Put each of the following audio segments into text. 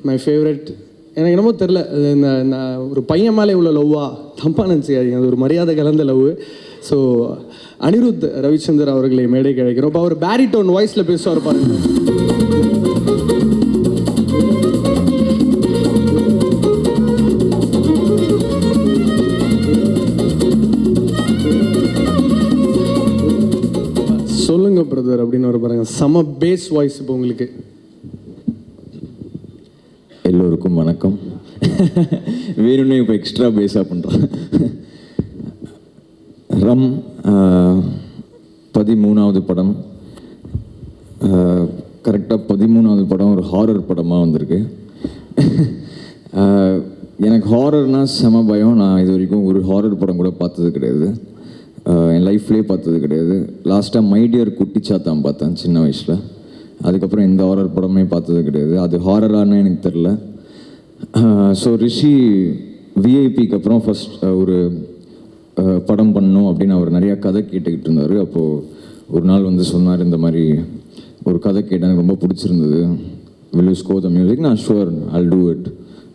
My favourite. எனக்கு என்னமோ தெரில, இந்த ஒரு பையன் மேலே இவ்வளோ லவ்வா தப்பாக நினச்சிக்காதீங்க, அது ஒரு மரியாதை கலந்த லவ். ஸோ அனிருத் ரவிச்சந்தர் அவர்களை மேடைக்கு அழைக்கிறோம். இப்போ அவர் பேரிட்டோன் வாய்ஸில் பேசுவார் பாருங்க. சொல்லுங்க பிரதர் அப்படின்னு வர பாருங்க. செம பேஸ் வாய்ஸ் இப்போ உங்களுக்கு. எல்லோருக்கும் வணக்கம். வேணும்னே இப்போ எக்ஸ்ட்ரா பேஸாக பண்ணுறேன். ரம் 13வது படம், கரெக்டாக 13வது படம் ஒரு ஹாரர் படமாக வந்திருக்கு. எனக்கு ஹாரர்னால் செம பயம். நான் இது வரைக்கும் ஒரு ஹாரர் படம் கூட பார்த்தது கிடையாது, என் லைஃப்லேயே பார்த்தது கிடையாது. லாஸ்ட்டாக மைடியர் குட்டிச்சாத்தான் பார்த்தேன் சின்ன வயசில். அதுக்கப்புறம் எந்த ஹாரர் படமே பார்த்தது கிடையாது. அது ஹாரரானு எனக்கு தெரில. ஸோ ரிஷி விஐபிக்கு அப்புறம் ஃபஸ்ட் ஒரு படம் பண்ணணும் அப்படின்னு அவர் நிறையா கதை கேட்டுக்கிட்டு இருந்தார். அப்போது ஒரு நாள் வந்து சொன்னார், இந்த மாதிரி ஒரு கதை கேட்டேன், எனக்கு ரொம்ப பிடிச்சிருந்தது, will you score the music? நான் ஷுவர், I'll do it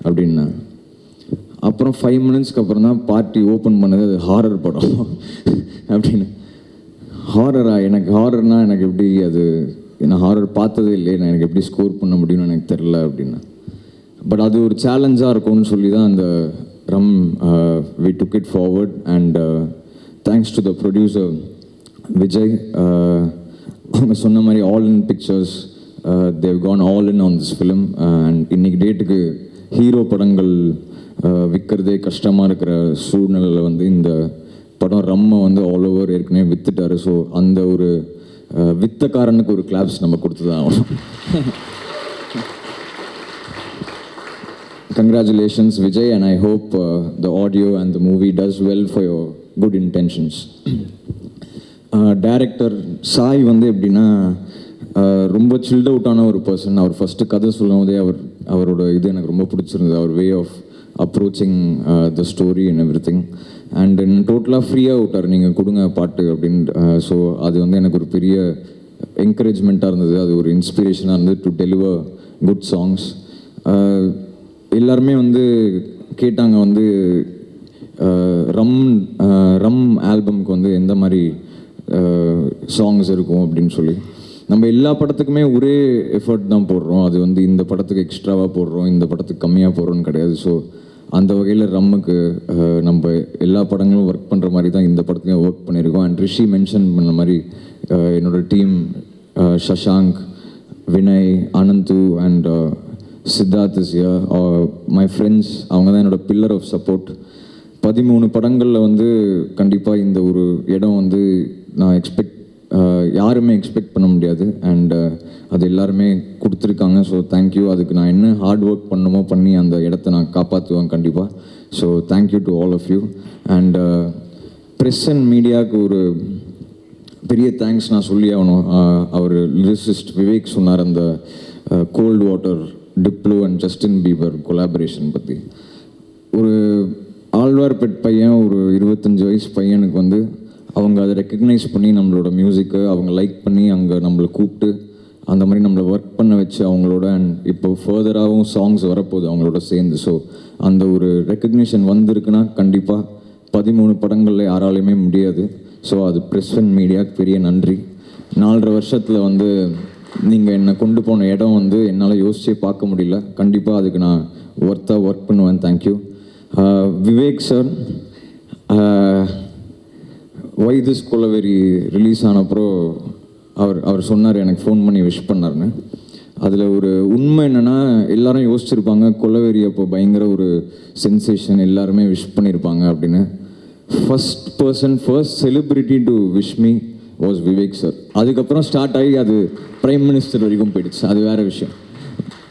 அப்படின்னா. அப்புறம் 5 மினிட்ஸ்க்கு அப்புறம் தான் பார்ட்டி ஓப்பன் பண்ணது, அது ஹாரர் படம் அப்படின்னு. ஹாரரா? எனக்கு ஹாரர்னால் எனக்கு எப்படி, அது நான் ஹாரர் பார்த்ததே இல்லை, நான் எனக்கு எப்படி ஸ்கோர் பண்ண முடியும்னு எனக்கு தெரில அப்படின்னா. பட் அது ஒரு சேலஞ்சாக இருக்கும்னு சொல்லி தான் அந்த ரம் we took it forward and thanks to the producer Vijay. அவங்க சொன்ன மாதிரி all In pictures, they've gone all in on this film. and இன்னைக்கு டேட்டுக்கு ஹீரோ படங்கள் விற்கிறதே கஷ்டமாக இருக்கிற சூழ்நிலையில் வந்து இந்த படம் ரம்மை வந்து ஆல் ஓவர் ஏற்கனவே விற்றுட்டாரு. ஸோ அந்த ஒரு வித்தக்காரனுக்கு ஒரு கிளாப்ஸ் நம்ம கொடுத்து தான் ஆகணும். Congratulations Vijay, and I hope the audio and the movie does well for your good intentions. Director Sai வந்து எப்படின்னா ரொம்ப சில்ட் அவுட்டான ஒரு பர்சன். அவர் ஃபஸ்ட்டு கதை சொல்லும் போதே அவரோட இது எனக்கு ரொம்ப பிடிச்சிருந்தது, அவர் way of approaching the story and everything. And டோட்டலாக ஃப்ரீயாக விட்டார், நீங்கள் கொடுங்க பாட்டு அப்படின்னு. ஸோ அது வந்து எனக்கு ஒரு பெரிய என்கரேஜ்மெண்ட்டாக இருந்தது, அது ஒரு இன்ஸ்பிரேஷனாக இருந்தது டு டெலிவர் குட் சாங்ஸ். எல்லாருமே வந்து கேட்டாங்க வந்து ரம் ஆல்பம்க்கு வந்து எந்த மாதிரி சாங்ஸ் இருக்கும் அப்படின்னு சொல்லி. நம்ம எல்லா படத்துக்குமே ஒரே எஃபர்ட் தான் போடுறோம், அது வந்து இந்த படத்துக்கு எக்ஸ்ட்ராவாக போடுறோம், இந்த படத்துக்கு கம்மியாக போடுறோன்னு கிடையாது. ஸோ அந்த வகையில் ரம்முக்கு நம்ம எல்லா படங்களும் ஒர்க் பண்ணுற மாதிரி தான் இந்த படத்துலையும் ஒர்க் பண்ணியிருக்கோம். அண்ட் ரிஷி மென்ஷன் பண்ண மாதிரி என்னோடய team Shashank, Vinay, Ananthu and Siddharth is here, my friends. அவங்க தான் என்னோடய பில்லர் ஆஃப் சப்போர்ட். 13 படங்களில் வந்து கண்டிப்பாக இந்த ஒரு இடம் வந்து நான் யாருமே எக்ஸ்பெக்ட் பண்ண முடியாது. அண்ட் அது எல்லாருமே கொடுத்துருக்காங்க. So thank you. அதுக்கு நான் என்ன ஹார்ட் ஒர்க் பண்ணணுமோ பண்ணி அந்த இடத்த நான் காப்பாற்றுவேன் கண்டிப்பாக. So thank you to all of you. And press and மீடியாவுக்கு ஒரு பெரிய தேங்க்ஸ் நான் சொல்லி ஆகணும். அவர் லிரிசிஸ்ட் விவேக் சொன்னார் அந்த cold water, deploy and Justin Bieber collaboration பற்றி. ஒரு ஆழ்வார்பேட் பையன், ஒரு 25 வயசு பையனுக்கு வந்து அவங்க அதை ரெக்கக்னைஸ் பண்ணி நம்மளோட மியூசிக்கை அவங்க லைக் பண்ணி அங்கே நம்மளை கூப்பிட்டு அந்த மாதிரி நம்மளை ஒர்க் பண்ண வச்சு அவங்களோட, அண்ட் இப்போ ஃபர்தராகவும் சாங்ஸ் வரப்போகுது அவங்களோட சேர்ந்து. ஸோ அந்த ஒரு ரெக்கக்னிஷன் வந்திருக்குன்னா கண்டிப்பாக 13 படங்களில் யாராலையுமே முடியாது. ஸோ அது ப்ரெஸ் அண்ட் மீடியாவுக்கு பெரிய நன்றி. 4.5 வருஷத்தில் வந்து நீங்கள் என்னை கொண்டு போன இடம் வந்து என்னால் யோசிச்சே பார்க்க முடியல. கண்டிப்பாக அதுக்கு நான் ஒர்த்தாக ஒர்க் பண்ணுவேன். Thank you. Vivek sir, why this Kolaveri release ஆனப்பறம் அவர் சொன்னார், எனக்கு ஃபோன் பண்ணி விஷ் பண்ணார்னு. அதில் ஒரு உண்மை என்னென்னா, எல்லோரும் யோசிச்சுருப்பாங்க கொலவெரி அப்போ பயங்கர ஒரு சென்சேஷன், எல்லாருமே விஷ் பண்ணியிருப்பாங்க அப்படின்னு. First celebrity to wish me was Vivek sir. அதுக்கப்புறம் ஸ்டார்ட் ஆகி அது பிரைம் மினிஸ்டர் வரைக்கும் போயிடுச்சு, அது வேறு விஷயம்.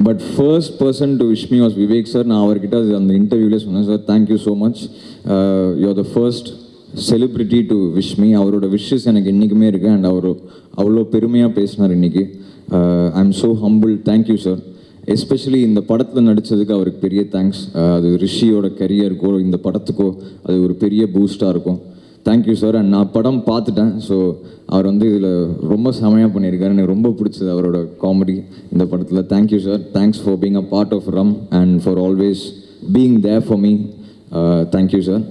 But first person to wish me was Vivek sir. நான் அவர்கிட்ட அது அந்த இன்டர்வியூவில் சொன்னேன், sir thank you so much, you are the first celebrity to wish me. அவரோட விஷஸ் எனக்கு இன்றைக்குமே இருக்குது. அண்ட் அவர் அவ்வளோ பெருமையாக பேசினார் இன்றைக்கி. I am so humble. Thank you sir. Especially இந்த படத்தில் நடித்ததுக்கு அவருக்கு பெரிய தேங்க்ஸ். அது ரிஷியோட கரியருக்கோ இந்த படத்துக்கோ அது ஒரு பெரிய பூஸ்டாக இருக்கும். Thank you sir. அண்ட் நான் படம் பார்த்துட்டேன். ஸோ அவர் வந்து இதில் ரொம்ப செமையாக பண்ணியிருக்காரு. எனக்கு ரொம்ப பிடிச்சது அவரோட காமெடி இந்த படத்தில். Thank you sir. Thanks for being a part of Rum and for always being there for me. Thank you sir.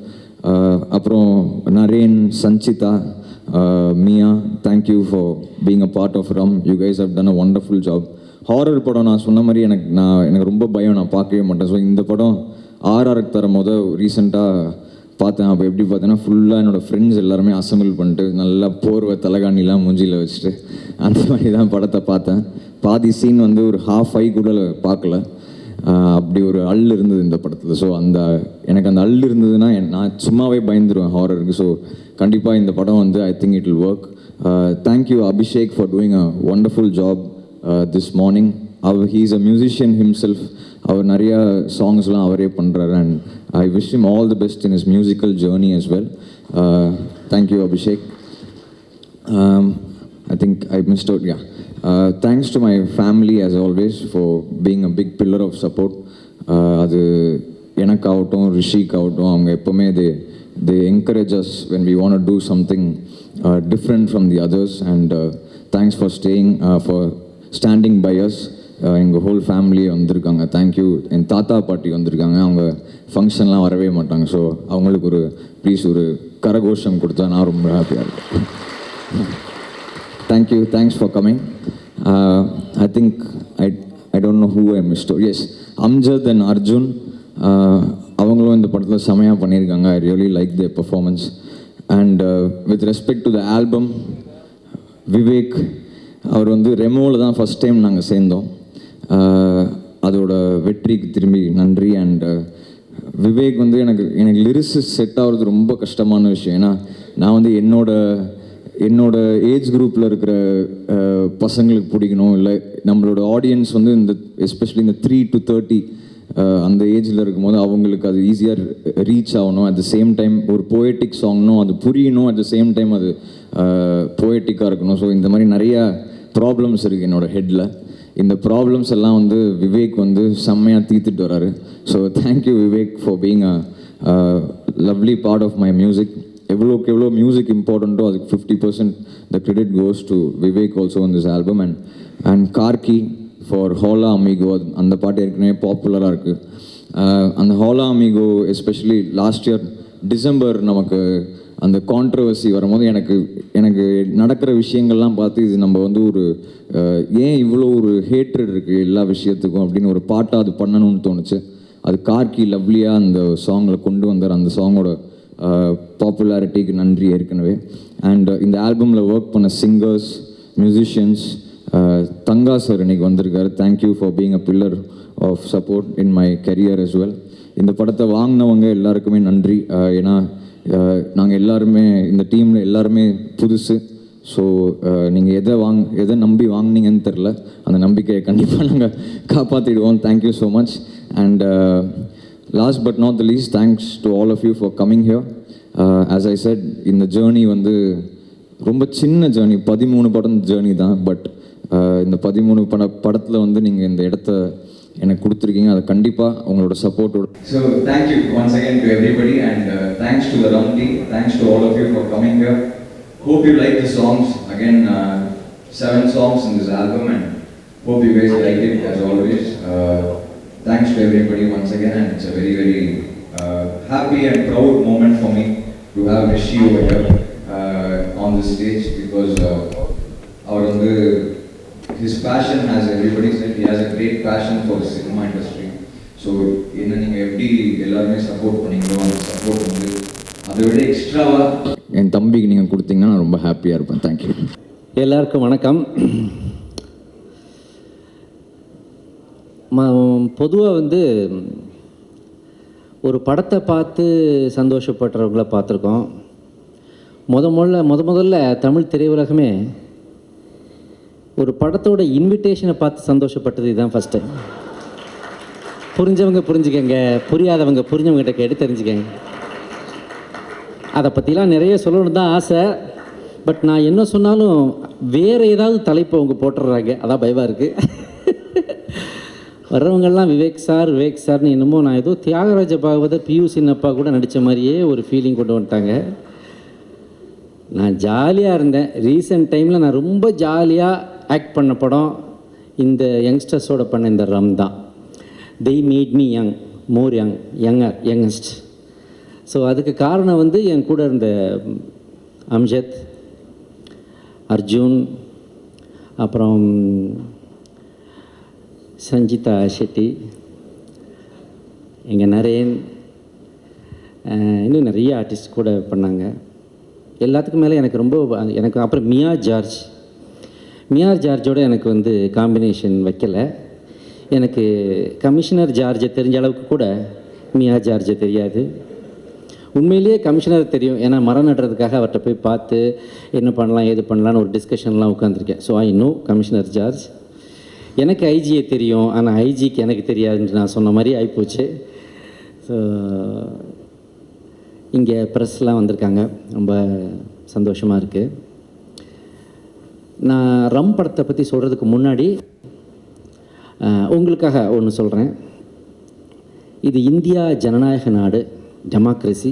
அப்புறம் Naren, Sanchita, Miya, thank you for being a part of Rum. You guys have done a wonderful job. Horror படம் நான் சொன்ன மாதிரி எனக்கு ரொம்ப பயம், நான் பார்க்கவே மாட்டேன். ஸோ இந்த படம் ஆர்ஆருக்கு தரும் போது ரீசெண்டாக பார்த்தேன். அப்போ எப்படி பார்த்தேன்னா ஃபுல்லாக என்னோடய ஃப்ரெண்ட்ஸ் எல்லாருமே அசம்பிள் பண்ணிட்டு நல்லா போர்வை தலைகாணிலாம் மூஞ்சியில் வச்சுட்டு அந்த மாதிரி தான் படத்தை பார்த்தேன். பாதி சீன் வந்து ஒரு ஹாஃப் ஐ கூட பார்க்கல. அப்படி ஒரு அள் இருந்தது இந்த படத்தில். ஸோ எனக்கு அந்த அள் இருந்ததுன்னா நான் சும்மாவே பயந்துருவேன் ஹாரருக்கு. ஸோ கண்டிப்பாக இந்த படம் வந்து I think it will work. Thank you Abhishek for doing a wonderful job this morning. He is a musician himself. அவர் நிறையா சாங்ஸ்லாம் அவரே பண்ணுறாரு. And I wish him all the best in his musical journey as well. Thank you Abhishek. I think I missed out. Yeah. Thanks to my family as always for being a big pillar of support. அது எனக்காகட்டும் ரிஷிக்காகட்டும் அவங்க எப்போவுமே they encourage us when we want to do something different from the others. And thanks for standing by us. எங்கள் whole family வந்திருக்காங்க. Thank you. என் தாத்தா பாட்டி வந்திருக்காங்க. அவங்க ஃபங்க்ஷன்லாம் வரவே மாட்டாங்க. ஸோ அவங்களுக்கு ப்ளீஸ் ஒரு கரகோஷம் கொடுத்தா நான் ரொம்ப ஹாப்பியாக இருக்கேன். Thank you. Thanks for coming. I think I don't know who I missed. Yes, Amjad and Arjun அவங்களும் இந்த படத்தில் செமையாக பண்ணியிருக்காங்க. I really like their performance. And with respect to the album, Vivek அவர் வந்து ரெமோவில் தான் ஃபஸ்ட் டைம் நாங்கள் சேர்ந்தோம். அதோட வெற்றிக்கு திரும்பி நன்றி. அண்ட் விவேக் வந்து எனக்கு லிரிக்ஸ் செட் ஆகிறது ரொம்ப கஷ்டமான விஷயம். ஏன்னா நான் வந்து என்னோட ஏஜ் குரூப்பில் இருக்கிற பசங்களுக்கு பிடிக்கணும், இல்லை நம்மளோட ஆடியன்ஸ் வந்து எஸ்பெஷலி இந்த 3 to 30 அந்த ஏஜில் இருக்கும்போது அவங்களுக்கு அது ஈஸியாக ரீச் ஆகணும். அட் த சேம் டைம் ஒரு போயட்டிக் சாங்னும் அது புரியணும். அட் த சேம் டைம் அது போயட்டிக்காக இருக்கணும். ஸோ இந்த மாதிரி நிறையா ப்ராப்ளம்ஸ் இருக்குது என்னோடய ஹெட்டில். இந்த ப்ராப்ளம்ஸ் எல்லாம் வந்து விவேக் வந்து செம்மையாக தீர்த்துட்டு வராரு. So thank you Vivek for being a lovely part of my music. எவ்வளோக்கு எவ்வளோ மியூசிக் இம்பார்ட்டண்ட்டோ அதுக்கு 50% the credit goes to Vivek also in this album. And Karky for Hola Amigo. அந்த பாட்டு ஏற்கனவே பாப்புலராக இருக்குது. அந்த Hola Amigo especially last year December நமக்கு அந்த கான்ட்ரவர்சி வரும்போது எனக்கு நடக்கிற விஷயங்கள்லாம் பார்த்து இது நம்ம வந்து ஏன் இவ்வளோ ஒரு ஹேட்ரட் இருக்குது எல்லா விஷயத்துக்கும் அப்படின்னு ஒரு பாட்டாக அது பண்ணணும்னு தோணுச்சு. அது கார்கி லவ்லியாக அந்த சாங்கில் கொண்டு வந்தார். அந்த சாங்கோட பாப்புலாரிட்டிக்கு நன்றி ஏற்கனவே. அண்ட் இந்த ஆல்பமில் ஒர்க் பண்ண சிங்கர்ஸ், மியூசிஷியன்ஸ், தங்கா சார் இன்னைக்கு வந்திருக்காரு. Thank you for being a pillar of support in my career as well. இந்த படத்தை வாங்கினவங்க எல்லாருக்குமே நன்றி. ஏன்னா நாங்கள் எல்லாருமே இந்த டீமில் எல்லாருமே புதுசு. ஸோ நீங்கள் எதை நம்பி வாங்கினீங்கன்னு தெரில. அந்த நம்பிக்கையை கண்டிப்பாக நாங்கள் காப்பாற்றிடுவோம். Thank you so much. And last but not the least, thanks to all of you for coming here. As I said, இந்த ஜேர்னி வந்து ரொம்ப சின்ன ஜேர்னி, 13 படம் ஜேர்னி தான். பட் இந்த 13 படத்தில் வந்து நீங்கள் இந்த இடத்த எனக்கு கொடுத்துருக்கீங்க. அது கண்டிப்பாக உங்களோட சப்போர்ட்டோட. So thank you once again to everybody. And thanks to the Rum team. Thanks to all of you for coming here. Hope you like the songs. Again, 7 songs in this album, and hope you guys like it as always. Thanks to everybody once again, and it's a very, very happy and proud moment for me to have Rishi over here on this stage, because his passion, as everybody said, he has a great passion for the cinema industry. So, என்ன நீங்கள் எப்படி எல்லாருமே support பண்ணீங்களோ அந்த support வந்து அதை விட எக்ஸ்ட்ராவாக என் தம்பிக்கு நீங்கள் கொடுத்தீங்கன்னா நான் ரொம்ப ஹாப்பியாக இருப்பேன். தேங்க்யூ. எல்லாருக்கும் வணக்கம். பொதுவாக வந்து ஒரு படத்தை பார்த்து சந்தோஷப்படுறவங்கள பார்த்துருக்கோம். முதல்ல தமிழ் திரையுலகமே ஒரு படத்தோட இன்விடேஷனை பார்த்து சந்தோஷப்பட்டது இதுதான் ஃபஸ்ட்டு. புரிஞ்சவங்க புரிஞ்சுக்கங்க, புரியாதவங்க புரிஞ்சவங்ககிட்ட கேட்டு தெரிஞ்சுக்கங்க. அதை பற்றிலாம் நிறைய சொல்லணும்னு தான் ஆசை. பட் நான் என்ன சொன்னாலும் வேறு ஏதாவது தலைப்பை அவங்க போட்டுடுறாங்க, அதான் பயமாக இருக்குது. வர்றவங்கெல்லாம் விவேக் சார்னு என்னமோ நான் ஏதோ தியாகராஜ பாகவதர், பியூ சின்னப்பா கூட நடித்த மாதிரியே ஒரு ஃபீலிங் கொண்டு வந்துட்டாங்க. நான் ஜாலியாக இருந்தேன். ரீசெண்ட் டைமில் நான் ரொம்ப ஜாலியாக ஆக்ட் பண்ண படம் இந்த யங்ஸ்டர்ஸோட பண்ண இந்த ரம் தான். they made me young, more young, youngest. So அதுக்கு காரணம் வந்து என் கூட இருந்த அம்ஜத், அர்ஜுன், அப்புறம் சஞ்சிதா ஷெட்டி, எங்கள் நரேன், இன்னும் நிறைய ஆர்டிஸ்ட் கூட பண்ணாங்க. எல்லாத்துக்கும் மேலே எனக்கு அப்புறம் மியா ஜார்ஜோட எனக்கு வந்து காம்பினேஷன் வைக்கலை. எனக்கு கமிஷனர் ஜார்ஜை தெரிஞ்ச அளவுக்கு கூட மியா ஜார்ஜை தெரியாது. உண்மையிலேயே கமிஷனர் தெரியும், ஏன்னா மரம் நடுறதுக்காக அவர்கிட்ட போய் பார்த்து என்ன பண்ணலாம் ஏது பண்ணலான்னு ஒரு டிஸ்கஷன்லாம் உட்காந்துருக்கேன். So I know commissioner George. எனக்கு ஐஜியை தெரியும், ஆனால் ஐஜிக்கு எனக்கு தெரியாதுன்னு நான் சொன்ன மாதிரி ஆகிப்போச்சு. ஸோ இங்கே ப்ரெஸ்லாம் வந்திருக்காங்க, ரொம்ப சந்தோஷமாக இருக்குது. நான் ரம் படத்தை பற்றி சொல்கிறதுக்கு முன்னாடி உங்களுக்காக ஒன்று சொல்கிறேன். இது இந்தியா ஜனநாயக நாடு, டெமோக்ரஸி.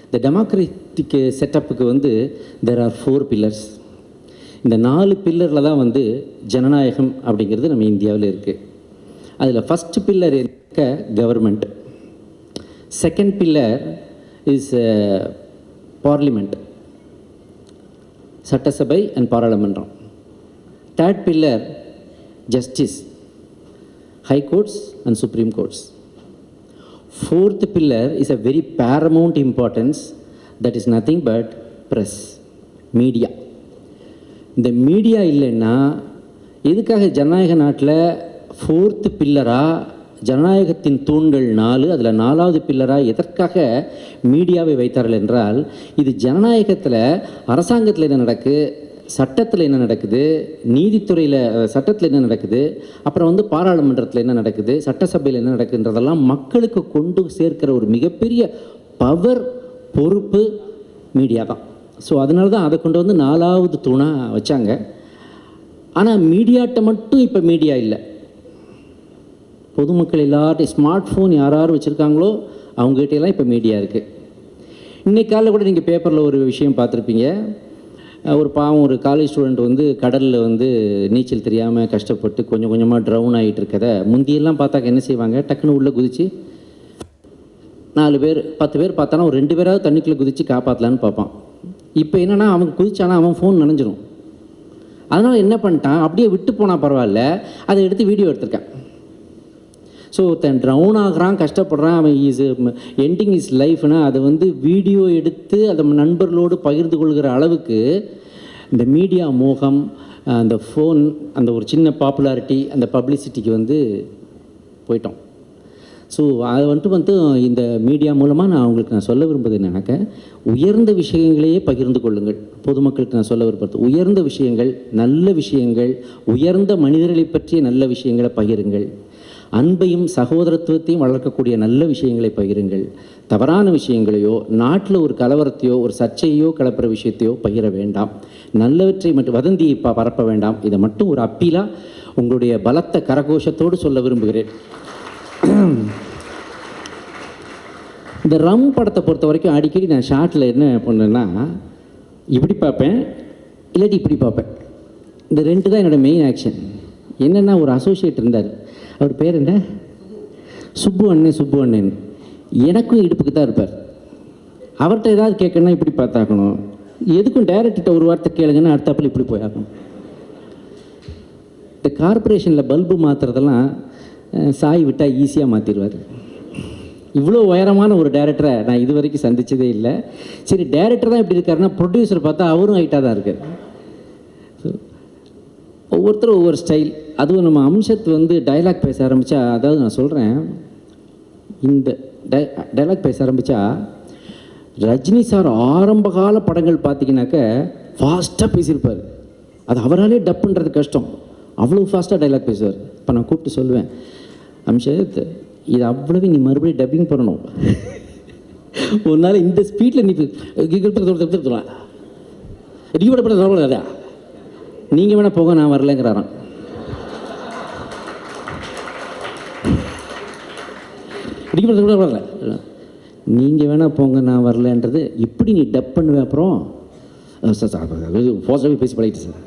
இந்த டெமோக்ரட்டிக் செட்டப்புக்கு வந்து தெர் ஆர் 4 pillars. இந்த 4 பில்லரில் தான் வந்து ஜனநாயகம் அப்படிங்கிறது நம்ம இந்தியாவில் இருக்குது. அதில் ஃபஸ்ட்டு பில்லர் இருக்க government, second pillar is parliament, சட்டசபை அண்ட் பாராளுமன்றம். Third pillar justice, high courts and supreme courts. Fourth pillar is a very paramount importance, that is nothing but press, media. இந்த மீடியா இல்லைன்னா எதுக்காக ஜனநாயக நாட்டில் 4th பில்லராக ஜனநாயகத்தின் தூண்கள் 4, அதில் 4வது பில்லராக எதற்காக மீடியாவை வைத்தார்கள் என்றால், இது ஜனநாயகத்தில் அரசாங்கத்தில் என்ன நடக்குது, சட்டத்தில் என்ன நடக்குது, நீதித்துறையில் சட்டத்தில் என்ன நடக்குது, அப்புறம் வந்து பாராளுமன்றத்தில் என்ன நடக்குது, சட்டசபையில் என்ன நடக்குதுன்றதெல்லாம் மக்களுக்கு கொண்டு சேர்க்கிற ஒரு மிகப்பெரிய பவர் பொறுப்பு மீடியா தான். ஸோ அதனால தான் அதை கொண்டு வந்து 4வது தூணாக வச்சாங்க. ஆனால் மீடியாட்ட மட்டும் இப்போ மீடியா இல்லை. பொதுமக்கள் எல்லார்ட்டையும் ஸ்மார்ட் ஃபோன் யார் வச்சுருக்காங்களோ அவங்ககிட்டலாம் இப்போ மீடியா இருக்குது. இன்றைக்கு காலையில் கூட நீங்கள் பேப்பரில் ஒரு விஷயம் பார்த்துருப்பீங்க. ஒரு பாவம் ஒரு காலேஜ் ஸ்டூடெண்ட் வந்து கடலில் வந்து நீச்சல் தெரியாமல் கஷ்டப்பட்டு கொஞ்சம் கொஞ்சமாக ட்ரவுன் ஆகிட்டு இருக்கதை முந்தியெல்லாம் பார்த்தாக்க என்ன செய்வாங்க, டக்குன்னு உள்ளே குதித்து 4 பேர் 10 பேர் பார்த்தானா ஒரு 2 பேராவது தண்ணிக்குள்ளே குதித்து காப்பாற்றலான்னு பார்ப்பான். இப்போ என்னென்னா அவன் குதிச்சானா அவன் ஃபோன் நனைஞ்சிரும். அதனால் என்ன பண்ணிட்டான், அப்படியே விட்டு போனால் பரவாயில்ல, அதை எடுத்து வீடியோ எடுத்திருக்கான். ஸோ தன் ட்ரவுன் ஆகிறான், கஷ்டப்படுறான், அவன் இஸ் எண்டிங் இஸ் லைஃப்னா அதை வந்து வீடியோ எடுத்து அதை நண்பர்களோடு பகிர்ந்து கொள்கிற அளவுக்கு இந்த மீடியா மோகம், அந்த ஃபோன், அந்த ஒரு சின்ன பாப்புலாரிட்டி, அந்த பப்ளிசிட்டிக்கு வந்து போயிட்டோம். ஸோ அதை வந்து இந்த மீடியா மூலமாக நான் சொல்ல விரும்புவது என்னன்னாக்க, உயர்ந்த விஷயங்களையே பகிர்ந்து கொள்ளுங்கள். பொதுமக்களுக்கு நான் சொல்ல விரும்புகிறது உயர்ந்த விஷயங்கள், நல்ல விஷயங்கள், உயர்ந்த மனிதர்களை பற்றிய நல்ல விஷயங்களை பகிருங்கள். அன்பையும் சகோதரத்துவத்தையும் வளர்க்கக்கூடிய நல்ல விஷயங்களை பகிருங்கள். தவறான விஷயங்களையோ, நாட்டில் ஒரு கலவரத்தையோ ஒரு சர்ச்சையோ கிளப்புற விஷயத்தையோ பகிர வேண்டாம். நல்லவற்றை மட்டும் வதந்தியை பரப்ப வேண்டாம். இதை மட்டும் ஒரு அப்பீலாக உங்களுடைய பலத்த கரகோஷத்தோடு சொல்ல விரும்புகிறேன். இந்த ரம் படத்தை பொறுத்த வரைக்கும் அடிக்கடி நான் ஷார்ட்டில் என்ன பண்ணேன்னா, இப்படி பார்ப்பேன், இல்லாட்டி இப்படி பார்ப்பேன். இந்த 2 தான் என்னோடய மெயின் ஆக்ஷன். என்னென்னா, ஒரு அசோசியேட் இருந்தார், அவர் பேர் என்ன, சுப்பு அண்ணன். எனக்கும் இடுப்புக்கு தான் இருப்பார். அவர்கிட்ட ஏதாவது கேட்கணுன்னா இப்படி பார்த்தாக்கணும், எதுக்கும் டைரக்டர்கிட்ட ஒரு வார்த்தை கேளுங்கன்னா அடுத்தாப்பில் இப்படி போயாகணும். இந்த கார்பரேஷனில் பல்பு மாற்றுறதெல்லாம் சாய் விட்டால் ஈஸியாக மாற்றிடுவார். இவ்வளோ உயரமான ஒரு டைரக்டரை நான் இது வரைக்கும் சந்தித்ததே இல்லை. சரி, டைரக்டர் தான் இப்படி இருக்காருன்னா ப்ரொடியூசர் பார்த்தா அவரும் ஹைட்டாக தான் இருக்கார். ஸோ ஒவ்வொருத்தரும் ஒவ்வொரு ஸ்டைல். அதுவும் நம்ம அம்சத்து வந்து டைலாக் பேச ஆரம்பித்தா, அதாவது நான் சொல்கிறேன், இந்த டைலாக் பேச ஆரம்பித்தா ரஜினி சார் ஆரம்பகால படங்கள் பார்த்தீங்கன்னாக்க ஃபாஸ்ட்டாக பேசியிருப்பார். அது அவராலே டப் பண்ணுறது கஷ்டம், அவ்வளோ ஃபாஸ்ட்டாக டைலாக் பேசுவார். இப்போ நான் கூப்பிட்டு சொல்லுவேன், அம்ஷத் இது அவ்வளவு நீ மறுபடியும் டப்பிங் பண்ணணும், ஒரு நாள் இந்த ஸ்பீடில் நீ நீங்கள் வேணால் போக நான் வரலங்கிறாராம். வரல, நீங்கள் வேணால் போங்க நான் வரலன்றது எப்படி நீ டப் பண்ணுவேன்? அப்புறம் ஃபாஸ்ட்டாகவே பேசி பழகிட்டு சார்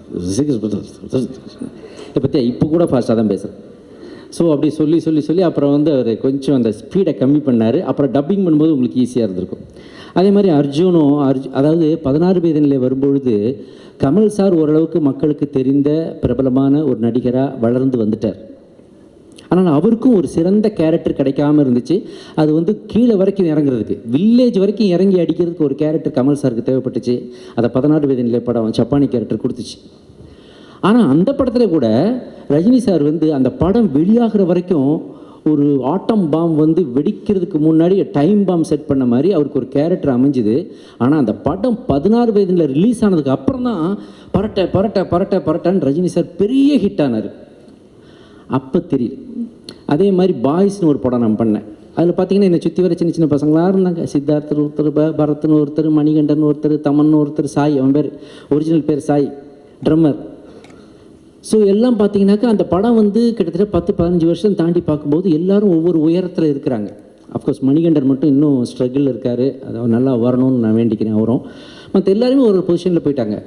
இதை பற்றி இப்போ கூட ஃபாஸ்ட்டாக தான் பேசுகிறேன். ஸோ அப்படி சொல்லி அப்புறம் வந்து அவர் கொஞ்சம் அந்த ஸ்பீடை கம்மி பண்ணார். அப்புறம் டப்பிங் பண்ணும்போது உங்களுக்கு ஈஸியாக இருந்திருக்கும். அதே மாதிரி அர்ஜுனும் அதாவது 16 வயதிலே வரும்பொழுது கமல் சார் ஓரளவுக்கு மக்களுக்கு தெரிந்த பிரபலமான ஒரு நடிகராக வளர்ந்து வந்துட்டார். ஆனால் அவருக்கும் ஒரு சிறந்த கேரக்டர் கிடைக்காம இருந்துச்சு. அது வந்து கீழே வரைக்கும் இறங்குறதுக்கு, வில்லேஜ் வரைக்கும் இறங்கி அடிக்கிறதுக்கு ஒரு கேரக்டர் கமல் சாருக்கு தேவைப்பட்டுச்சு. அதை 16 வயதிலே படம் சப்பானி கேரக்டர் கொடுத்துச்சு. ஆனால் அந்த படத்தில் கூட ரஜினி சார் வந்து அந்த படம் வெளியாகிற வரைக்கும் ஒரு ஆட்டம் பாம் வந்து வெடிக்கிறதுக்கு முன்னாடி டைம் பாம் செட் பண்ண மாதிரி அவருக்கு ஒரு கேரக்டர் அமைஞ்சுது. ஆனால் அந்த படம் 16 வயதில் ரிலீஸ் ஆனதுக்கு அப்புறம் தான் பரட்டன்னு ரஜினி சார் பெரிய ஹிட் ஆனார். அப்போ தெரியும். அதே மாதிரி பாய்ஸ்னு ஒரு படம் நான் பண்ணேன். அதில் பார்த்தீங்கன்னா என்னை சுற்றி வர சின்ன சின்ன பசங்களாக இருந்தாங்க. சித்தார்த்தர் ஒருத்தர், பரத்னு ஒருத்தர், மணிகண்டன் ஒருத்தர், தமன் ஒருத்தர், சாய், அவன் பேர் ஒரிஜினல் பேர் சாய், ட்ரம்மர். ஸோ எல்லாம் பார்த்தீங்கன்னாக்கா அந்த படம் வந்து கிட்டத்தட்ட 10-15 வருஷம் தாண்டி பார்க்கும்போது எல்லாரும் ஒவ்வொரு உயரத்தில் இருக்கிறாங்க. அஃப்கோர்ஸ் மணிகண்டன் மட்டும் இன்னும் ஸ்ட்ரகிள் இருக்கார். அதை நல்லா வரணும்னு நான் வேண்டிக்கிறேன். அவரும் மற்ற எல்லாருமே ஒரு பொசிஷனில் போயிட்டாங்க.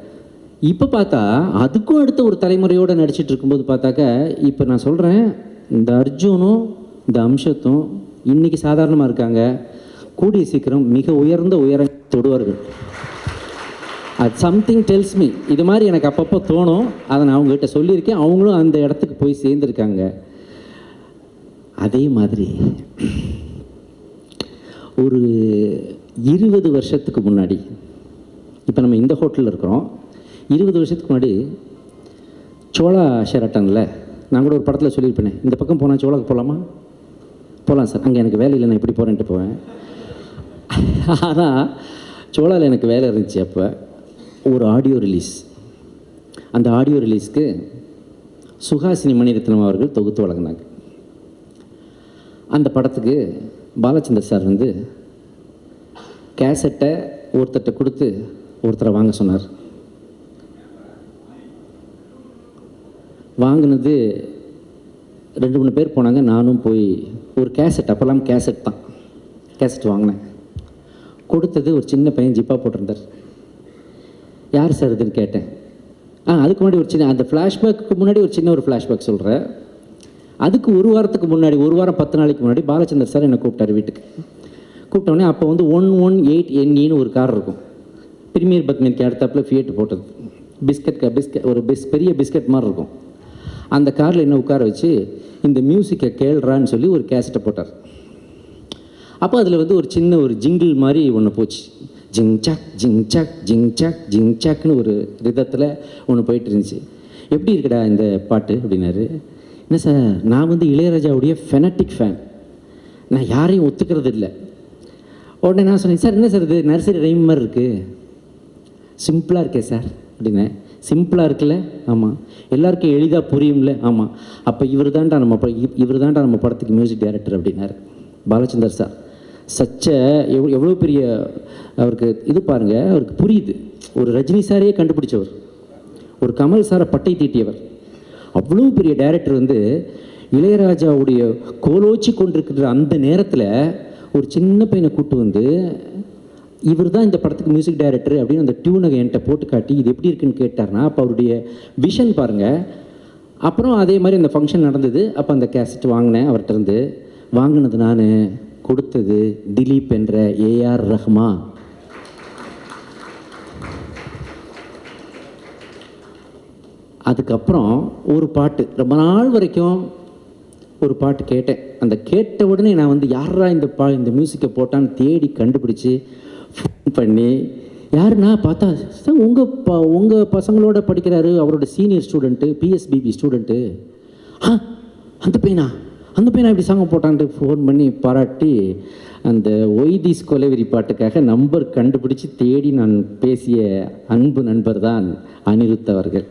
இப்போ பார்த்தா அதுக்கும் அடுத்த ஒரு தலைமுறையோடு நடிச்சிட்டு இருக்கும்போது பார்த்தாக்கா இப்போ நான் சொல்கிறேன், இந்த அர்ஜுனும் இந்த அம்சத்தும் இன்றைக்கி சாதாரணமாக இருக்காங்க. கூடிய சீக்கிரம் மிக உயர்ந்த உயரம் தொடுவார்கள். அது சம்திங் டெல்ஸ் மீ. இது மாதிரி எனக்கு அப்பப்போ தோணும். அதை நான் அவங்ககிட்ட சொல்லியிருக்கேன். அவங்களும் அந்த இடத்துக்கு போய் சேர்ந்துருக்காங்க. அதே மாதிரி ஒரு 20 வருஷத்துக்கு முன்னாடி, இப்போ நம்ம இந்த ஹோட்டலில் இருக்கிறோம், 20 வருஷத்துக்கு முன்னாடி சோழா ஷெரட்டனில் நான் கூட ஒரு படத்தில் சொல்லியிருப்பேனே, இந்த பக்கம் போனால் சோழாக்கு போகலாமா? போகலாம் சார், அங்கே எனக்கு வேலை இல்லை, நான் இப்படி போகிறேன்ட்டு போவேன். ஆனால் சோழாவில் எனக்கு வேலை இருந்துச்சு. அப்போ ஒரு ஆடியோ ரிலீஸ். அந்த ஆடியோ ரிலீஸ்க்கு சுஹாசினி மணிரத்னம் அவர்கள் தொகுத்து வழங்கினாங்க. அந்த படத்துக்கு பாலச்சந்தர் சார் வந்து கேசட்டை ஒருத்தர்கிட்ட கொடுத்து ஒருத்தரை வாங்க சொன்னார். வாங்கினது 2-3 பேர் போனாங்க. நானும் போய் ஒரு கேசட், அப்போல்லாம் கேசட் தான், கேசட் வாங்கினேன். கொடுத்தது ஒரு சின்ன பையன், ஜிப்பா போட்டிருந்தார். யார் சார் இதுன்னு கேட்டேன். அதுக்கு முன்னாடி ஒரு சின்ன, அந்த ஃப்ளாஷ்பேக்கு முன்னாடி ஒரு சின்ன ஒரு ஃப்ளாஷ்பேக் சொல்கிறேன். அதுக்கு ஒரு வாரத்துக்கு முன்னாடி, ஒரு வாரம் 10 நாளைக்கு முன்னாடி பாலச்சந்தர் சார் என்னை கூப்பிட்டார் வீட்டுக்கு. கூப்பிட்டோடனே அப்போ வந்து 118 NEன்னு ஒரு கார் இருக்கும், பிரீமியர் பத்மினிக்கு அடுத்தாப்பில் ஃபியட் போட்டது, ஒரு பெரிய பிஸ்கட் மாதிரி இருக்கும். அந்த காரில் என்ன உட்கார வச்சு இந்த மியூசிக்கை கேள்றான்னு சொல்லி ஒரு கேசட்டை போட்டார். அப்போ அதில் வந்து ஒரு சின்ன ஒரு ஜிங்கிள் மாதிரி ஒன்று போச்சு. ஜிங் சாக் ஜிங் சாக் ஜிங் சாக் ஜிங் சாக்னு ஒரு ரிதத்தில் ஒன்று போயிட்டு இருந்துச்சு. எப்படி இருக்குடா இந்த பாட்டு அப்படின்னாரு. என்ன சார், நான் வந்து இளையராஜாவுடைய ஃபெனட்டிக் ஃபேன், நான் யாரையும் ஒத்துக்கிறது இல்லை. உடனே நான் சொன்னேன், சார் என்ன சார் இது நர்சரி ரைம் மாதிரி இருக்குது, சிம்பிளாக இருக்கே சார் அப்படின்னேன். சிம்பிளாக இருக்குல்ல? ஆமாம். எல்லாருக்கும் எளிதாக புரியும்ல? ஆமாம். அப்போ இவர் தான்டா நம்ம படத்துக்கு மியூசிக் டைரக்டர் அப்படின்னாரு பாலச்சந்தர் சார். எவ்வளோ பெரிய அவருக்கு இது பாருங்கள், அவருக்கு புரியுது. ஒரு ரஜினி சாரையே கண்டுபிடிச்சவர், ஒரு கமல் சாரை பட்டை தீட்டியவர், அவ்வளோ பெரிய டைரக்டர் வந்து இளையராஜாவுடைய கோலோச்சி கொண்டிருக்கிற அந்த நேரத்தில் ஒரு சின்ன பையனை கூப்பிட்டு வந்து இவர் தான் இந்த படத்துக்கு மியூசிக் டைரக்டர் அப்படின்னு அந்த டியூனை என்கிட்ட போட்டு காட்டி இது எப்படி இருக்குன்னு கேட்டார்னா, அப்போ அவருடைய விஷன் பாருங்கள். அப்புறம் அதே மாதிரி அந்த ஃபங்க்ஷன் நடந்தது. அப்போ அந்த கேசட் வாங்கினேன் அவர்கிட்ட இருந்து. வாங்கினது நான், கொடுத்தது திலீப் என்ற AR ரஹ்மான். அதுக்கப்புறம் ஒரு பாட்டு ரொம்ப நாள் வரைக்கும் ஒரு பாட்டு கேட்டேன். அந்த கேட்ட உடனே நான் வந்து யாரா இந்த மியூசிக்கை போட்டான்னு தேடி கண்டுபிடிச்சி ஃபோன் பண்ணி, யாருன்னா பார்த்தா சார் உங்கள் பசங்களோட படிக்கிறாரு, அவரோட சீனியர் ஸ்டூடெண்ட்டு, PSBB ஸ்டூடெண்ட்டு. அந்த பையனா இப்படி சாங்க போட்டான்ட்டு ஃபோன் பண்ணி பாராட்டி அந்த ஒய்தீஸ் கொலைவெறி பாட்டுக்காக நம்பர் கண்டுபிடிச்சி தேடி நான் பேசிய அன்பு நண்பர் தான் அனிருத் அவர்கள்.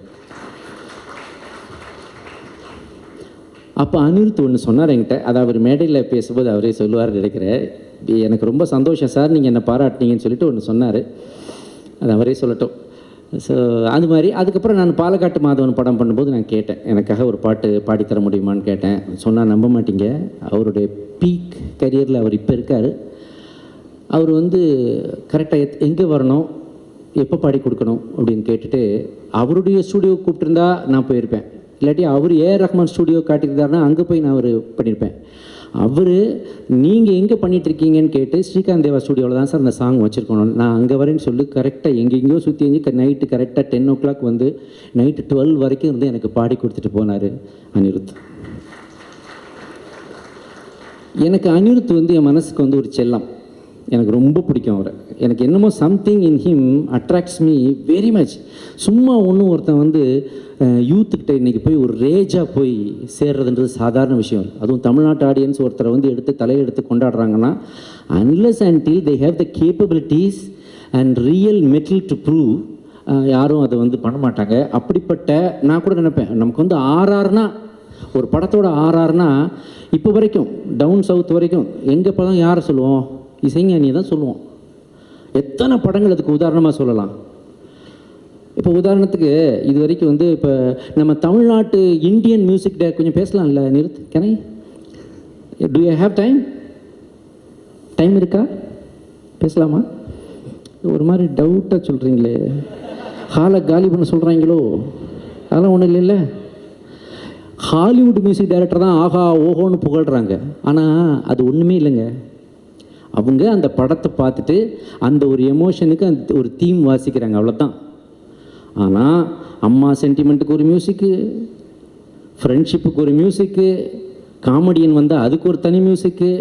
அப்போ அனிருத் ஒன்று சொன்னார் என்கிட்ட, அதை அவர் மேடையில் பேசும்போது அவரே சொல்லுவார் நினைக்கிறேன். எனக்கு ரொம்ப சந்தோஷம் சார் நீங்கள் என்னை பாராட்டினீங்கன்னு சொல்லிட்டு ஒன்று சொன்னார். அது அவரே சொல்லட்டும். ஸோ அது மாதிரி அதுக்கப்புறம் நான் பாலக்காட்டு மாதவன் படம் பண்ணும்போது நான் கேட்டேன், எனக்காக ஒரு பாட்டு பாடித்தர முடியுமான்னு கேட்டேன். சொன்னால் நம்ப மாட்டீங்க, அவருடைய பீக் கரியரில் அவர் இப்போ இருக்கார். அவர் வந்து கரெக்டாக எங்கே வரணும், எப்போ பாடி கொடுக்கணும் அப்படின்னு கேட்டுட்டு அவருடைய ஸ்டூடியோ கூப்பிட்டுருந்தா நான் போயிருப்பேன், இல்லாட்டி அவர் ஏஆர் ரஹ்மான் ஸ்டூடியோ காட்டியிருந்தாருன்னா அங்கே போய் நான் பண்ணியிருப்பேன். அவர் நீங்கள் எங்கே பண்ணிகிட்ருக்கீங்கன்னு கேட்டு ஸ்ரீகாந்த் தேவா ஸ்டூடியோவில் தான் சார் அந்த சாங் வச்சுருக்கணும், நான் அங்கே வரேன்னு சொல்லி கரெக்டாக எங்கெங்கேயோ சுற்றி நைட்டு கரெக்டாக 10 o'clock வந்து நைட்டு 12 வரைக்கும் இருந்து எனக்கு பாடி கொடுத்துட்டு போனார் அனிருத். எனக்கு அனிருத் வந்து என் மனசுக்கு வந்து ஒரு செல்லம், எனக்கு ரொம்ப பிடிக்கும் அவரை. எனக்கு என்னமோ something in him attracts me very much. சும்மா ஒன்றும் ஒருத்தன் வந்து யூத்துக்கிட்ட இன்றைக்கி போய் ஒரு ரேஜாக போய் சேர்றதுன்றது சாதாரண விஷயம். அதுவும் தமிழ்நாட்டு ஆடியன்ஸ் ஒருத்தரை வந்து தலையெடுத்து கொண்டாடுறாங்கன்னா unless until they have the capabilities and real mettle to prove, யாரும் அதை வந்து பண்ண மாட்டாங்க. அப்படிப்பட்ட நான் கூட நினைப்பேன், நமக்கு வந்து ஆர்ஆர்னா ஒரு படத்தோட ஆர்ஆர்னா இப்போ வரைக்கும் டவுன் சவுத் வரைக்கும் எங்கள் படம் யாரை சொல்லுவோம்? இசைஞானியை தான் சொல்லுவோம். எத்தனை படங்கள் அதுக்கு உதாரணமாக சொல்லலாம். இப்போ உதாரணத்துக்கு இது வரைக்கும் வந்து இப்போ நம்ம தமிழ்நாட்டு இந்தியன் மியூசிக் டே கொஞ்சம் பேசலாம்ல நிறுத், can I do you have time இருக்கா? பேசலாமா? ஒரு மாதிரி டவுட்டாக சொல்கிறீங்களே, ஹாலை காலி பண்ண சொல்கிறாங்களோ? அதெல்லாம் ஒன்றும் இல்லைல்ல. ஹாலிவுட் மியூசிக் டைரக்டர் தான் ஆஹா ஓஹோன்னு புகழ்கிறாங்க, ஆனால் அது ஒன்றுமே இல்லைங்க. அவங்க அந்த படத்தை பார்த்துட்டு அந்த ஒரு எமோஷனுக்கு அந்த ஒரு தீம் வாசிக்கிறாங்க, அவ்வளோதான். ஆனால் அம்மா சென்டிமெண்ட்டுக்கு ஒரு மியூசிக்கு, ஃப்ரெண்ட்ஷிப்புக்கு ஒரு மியூசிக்கு, காமெடியன் வந்தால் அதுக்கு ஒரு தனி மியூசிக்கு,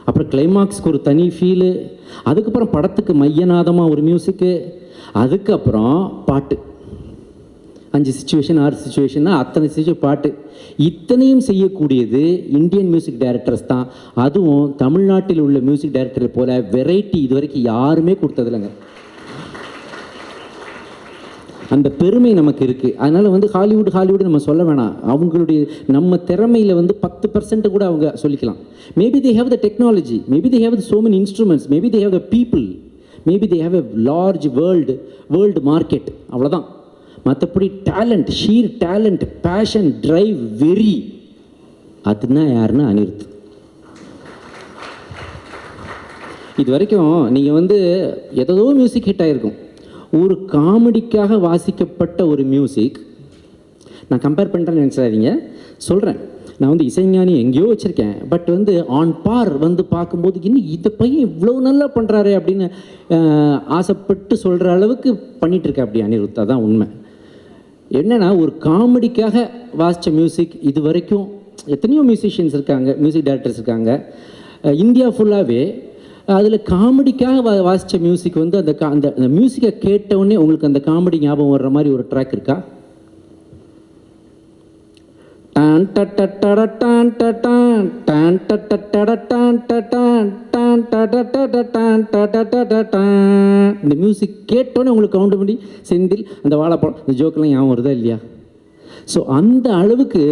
அப்புறம் கிளைமாக்ஸ்க்கு ஒரு தனி ஃபீலு, அதுக்கப்புறம் படத்துக்கு மையநாதமாக ஒரு மியூசிக்கு, அதுக்கப்புறம் பாட்டு 5 சிச்சுவேஷன் 6 சிச்சுவேஷன்னா அத்தனை சிச்சுவேஷன் பாட்டு. இத்தனையும் செய்யக்கூடியது இந்தியன் மியூசிக் டைரக்டர்ஸ் தான். அதுவும் தமிழ்நாட்டில் உள்ள மியூசிக் டைரக்டரை போல வெரைட்டி இது வரைக்கும் யாருமே கொடுத்ததில்லைங்க. அந்த பெருமை நமக்கு இருக்குது. அதனால் வந்து ஹாலிவுட் நம்ம சொல்ல வேணாம். அவங்களுடைய நம்ம திறமையில் வந்து 10% கூட அவங்க சொல்லிக்கலாம். Maybe they have the technology, maybe they have so many instruments, maybe they have the people, maybe they have a large world market, அவ்வளோதான். மற்றபடி talent, sheer talent, fashion, drive, வெறி, அதுனா யாருன்னா அனிருத். இது வரைக்கும் நீங்கள் வந்து ஏதோ மியூசிக் ஹிட் ஆகிருக்கும். ஒரு காமெடிக்காக வாசிக்கப்பட்ட ஒரு மியூசிக், நான் கம்பேர் பண்ணுறேன்னு நினச்சிடாதீங்க, சொல்கிறேன். நான் வந்து இசைஞானி எங்கேயோ வச்சுருக்கேன், பட் வந்து ஆன் பார் வந்து பார்க்கும்போது இன்னும் இந்த பையன் இவ்வளோ நல்லா பண்ணுறாரு அப்படின்னு ஆசைப்பட்டு சொல்கிற அளவுக்கு பண்ணிகிட்ருக்கேன் அப்படி அனிருத். தான் உண்மை. என்னென்னா ஒரு காமெடிக்காக வாசித்த மியூசிக் இது வரைக்கும் எத்தனையோ மியூசிஷியன்ஸ் இருக்காங்க, மியூசிக் டைரக்டர்ஸ் இருக்காங்க இந்தியா ஃபுல்லாகவே. அதில் காமெடிக்காக வாசித்த மியூசிக் வந்து அந்த மியூசிக்கை கேட்டவுடனே உங்களுக்கு அந்த காமெடி ஞாபகம் வர்ற மாதிரி ஒரு ட்ராக் இருக்கா? இந்த மியூசிக் கேட்டோன்னே உங்களுக்கு கவுண்ட் பண்ணி செந்தில் அந்த வாழைப்பழம் இந்த ஜோக்கெல்லாம் ஞாபகம் வருதா இல்லையா? ஸோ அந்த அளவுக்கு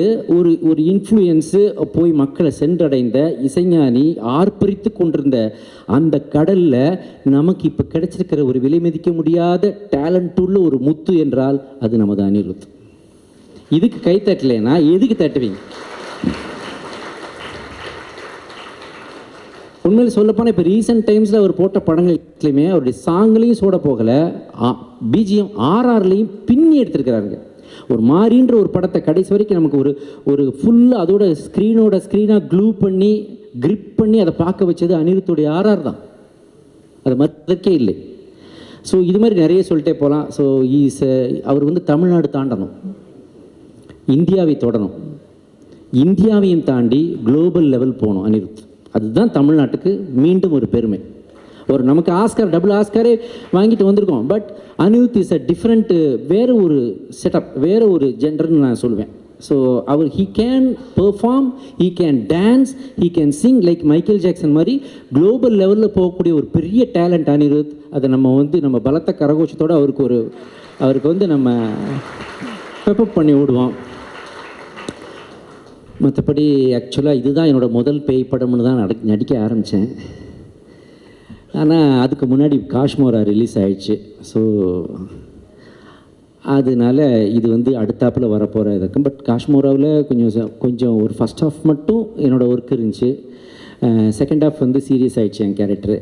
ஒரு இன்ஃப்ளூயன்ஸு போய் மக்களை சென்றடைந்த இசைஞானி ஆர்ப்பரித்து கொண்டிருந்த அந்த கடலில் நமக்கு இப்போ கிடைச்சிருக்கிற ஒரு விலை மதிக்க முடியாத டேலண்ட் உள்ள ஒரு முத்து என்றால் அது நமது அனிருத். இதுக்கு கை தட்டலைன்னா எதுக்கு தட்டுவீங்க? உண்மையில் சொல்லப்போனால் இப்போ ரீசெண்ட் டைம்ஸில் அவர் போட்ட படங்கள்லையுமே அவருடைய சாங்லேயும் சோட போகலை, பிஜிஎம் ஆர்ஆர்லேயும் பின்னி எடுத்திருக்கிறாருங்க. ஒரு மாறின்ற ஒரு படத்தை கடைசி வரைக்கும் நமக்கு ஒரு ஃபுல்லாக அதோட ஸ்க்ரீனாக க்ளூ பண்ணி கிரிப் பண்ணி அதை பார்க்க வச்சது அனிருத்துடைய ஆர்ஆர் தான். அது மற்றக்கே இல்லை. ஸோ இது மாதிரி நிறைய சொல்லிட்டே போகலாம். ஸோ அவர் வந்து தமிழ்நாடு தாண்டணும், இந்தியாவை தொடணும், இந்தியாவையும் தாண்டி குளோபல் லெவல் போகணும் அனிருத். அதுதான் தமிழ்நாட்டுக்கு மீண்டும் ஒரு பெருமை. ஒரு நமக்கு ஆஸ்கார் டபுள் ஆஸ்காரே வாங்கிட்டு வந்திருக்கோம். But Anirudh is a different, வேறு ஒரு செட்டப், வேறு ஒரு ஜெண்டர்னு நான் சொல்லுவேன். ஸோ அவர் he can perform, he can dance, he can sing like Michael Jackson மாதிரி குளோபல் லெவலில் போகக்கூடிய ஒரு பெரிய டேலண்ட் அனிருத். அதை நம்ம பலத்த கரகோஷத்தோடு அவருக்கு வந்து நம்ம பெப்பப் பண்ணி விடுவோம். மற்றபடி ஆக்சுவலாக இதுதான் என்னோடய முதல் பேய் படம்னு தான் நடிக்க ஆரம்பித்தேன். ஆனால் அதுக்கு முன்னாடி காஷ்மோரா ரிலீஸ் ஆகிடுச்சு. ஸோ அதனால இது வந்து அடுத்தாப்பில் வரப்போகிற இருக்கும். பட் காஷ்மோராவில் கொஞ்சம் ஒரு ஃபஸ்ட் ஹாஃப் மட்டும் என்னோடய ஒர்க் இருந்துச்சு. செகண்ட் ஹாஃப் வந்து சீரியஸ் ஆகிடுச்சு என் கேரக்டரு.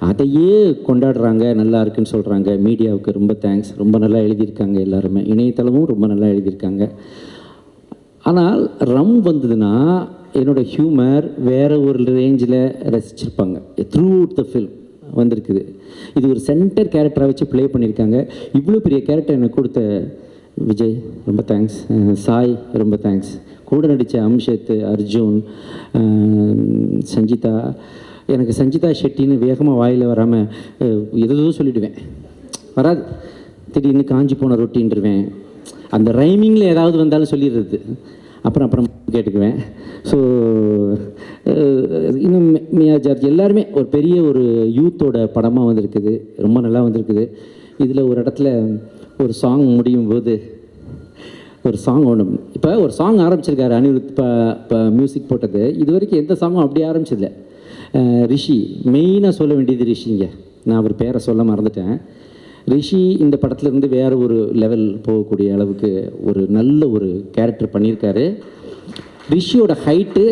அதையே கொண்டாடுறாங்க, நல்லா இருக்குன்னு சொல்கிறாங்க. மீடியாவுக்கு ரொம்ப தேங்க்ஸ். ரொம்ப நல்லா எழுதியிருக்காங்க எல்லாருமே, இணையதளமும் ரொம்ப நல்லா எழுதியிருக்காங்க. ஆனால் ரம் வந்ததுன்னா என்னோடய ஹியூமர் வேறு ஒரு ரேஞ்சில் ரசிச்சிருப்பாங்க. த்ரூ அவுட் த ஃபில்ம் வந்திருக்குது. இது ஒரு சென்டர் கேரக்டராக வச்சு ப்ளே பண்ணியிருக்காங்க. இவ்வளோ பெரிய கேரக்டர் எனக்கு கொடுத்த விஜய் ரொம்ப தேங்க்ஸ், சாய் ரொம்ப தேங்க்ஸ், கூட நடித்த அம்ஷத், அர்ஜுன், சஞ்சிதா. எனக்கு சஞ்சிதா ஷெட்டின்னு வேகமாக வாயில் வராமல் எதோ சொல்லிவிடுவேன், வராது. திடீர்னு காஞ்சி போன ரொட்டின்றுவேன். அந்த ரைமிங்கில் ஏதாவது வந்தாலும் சொல்லிடுறது, அப்புறம் கேட்டுக்குவேன். ஸோ இன்னும் மியா ஜார்ஜ் எல்லாருமே ஒரு பெரிய ஒரு யூத்தோட படமாக வந்திருக்குது, ரொம்ப நல்லா வந்திருக்குது. இதில் ஒரு இடத்துல ஒரு சாங் முடியும் போது ஒரு சாங் ஒன்று, இப்போ ஒரு சாங் ஆரம்பிச்சிருக்காரு அனிருத், இப்போ மியூசிக் போட்டது. இது வரைக்கும் எந்த சாங்கும் அப்படி ஆரம்பிச்சதில்லை. ரிஷி மெயினாக சொல்ல வேண்டியது ரிஷிங்க, நான் அவர் பேரை சொல்ல மறந்துட்டேன். ரிஷி இந்த படத்துலேருந்து வேறு ஒரு லெவல் போகக்கூடிய அளவுக்கு ஒரு நல்ல ஒரு கேரக்டர் பண்ணியிருக்காரு. ரிஷியோட ஹைட்டு,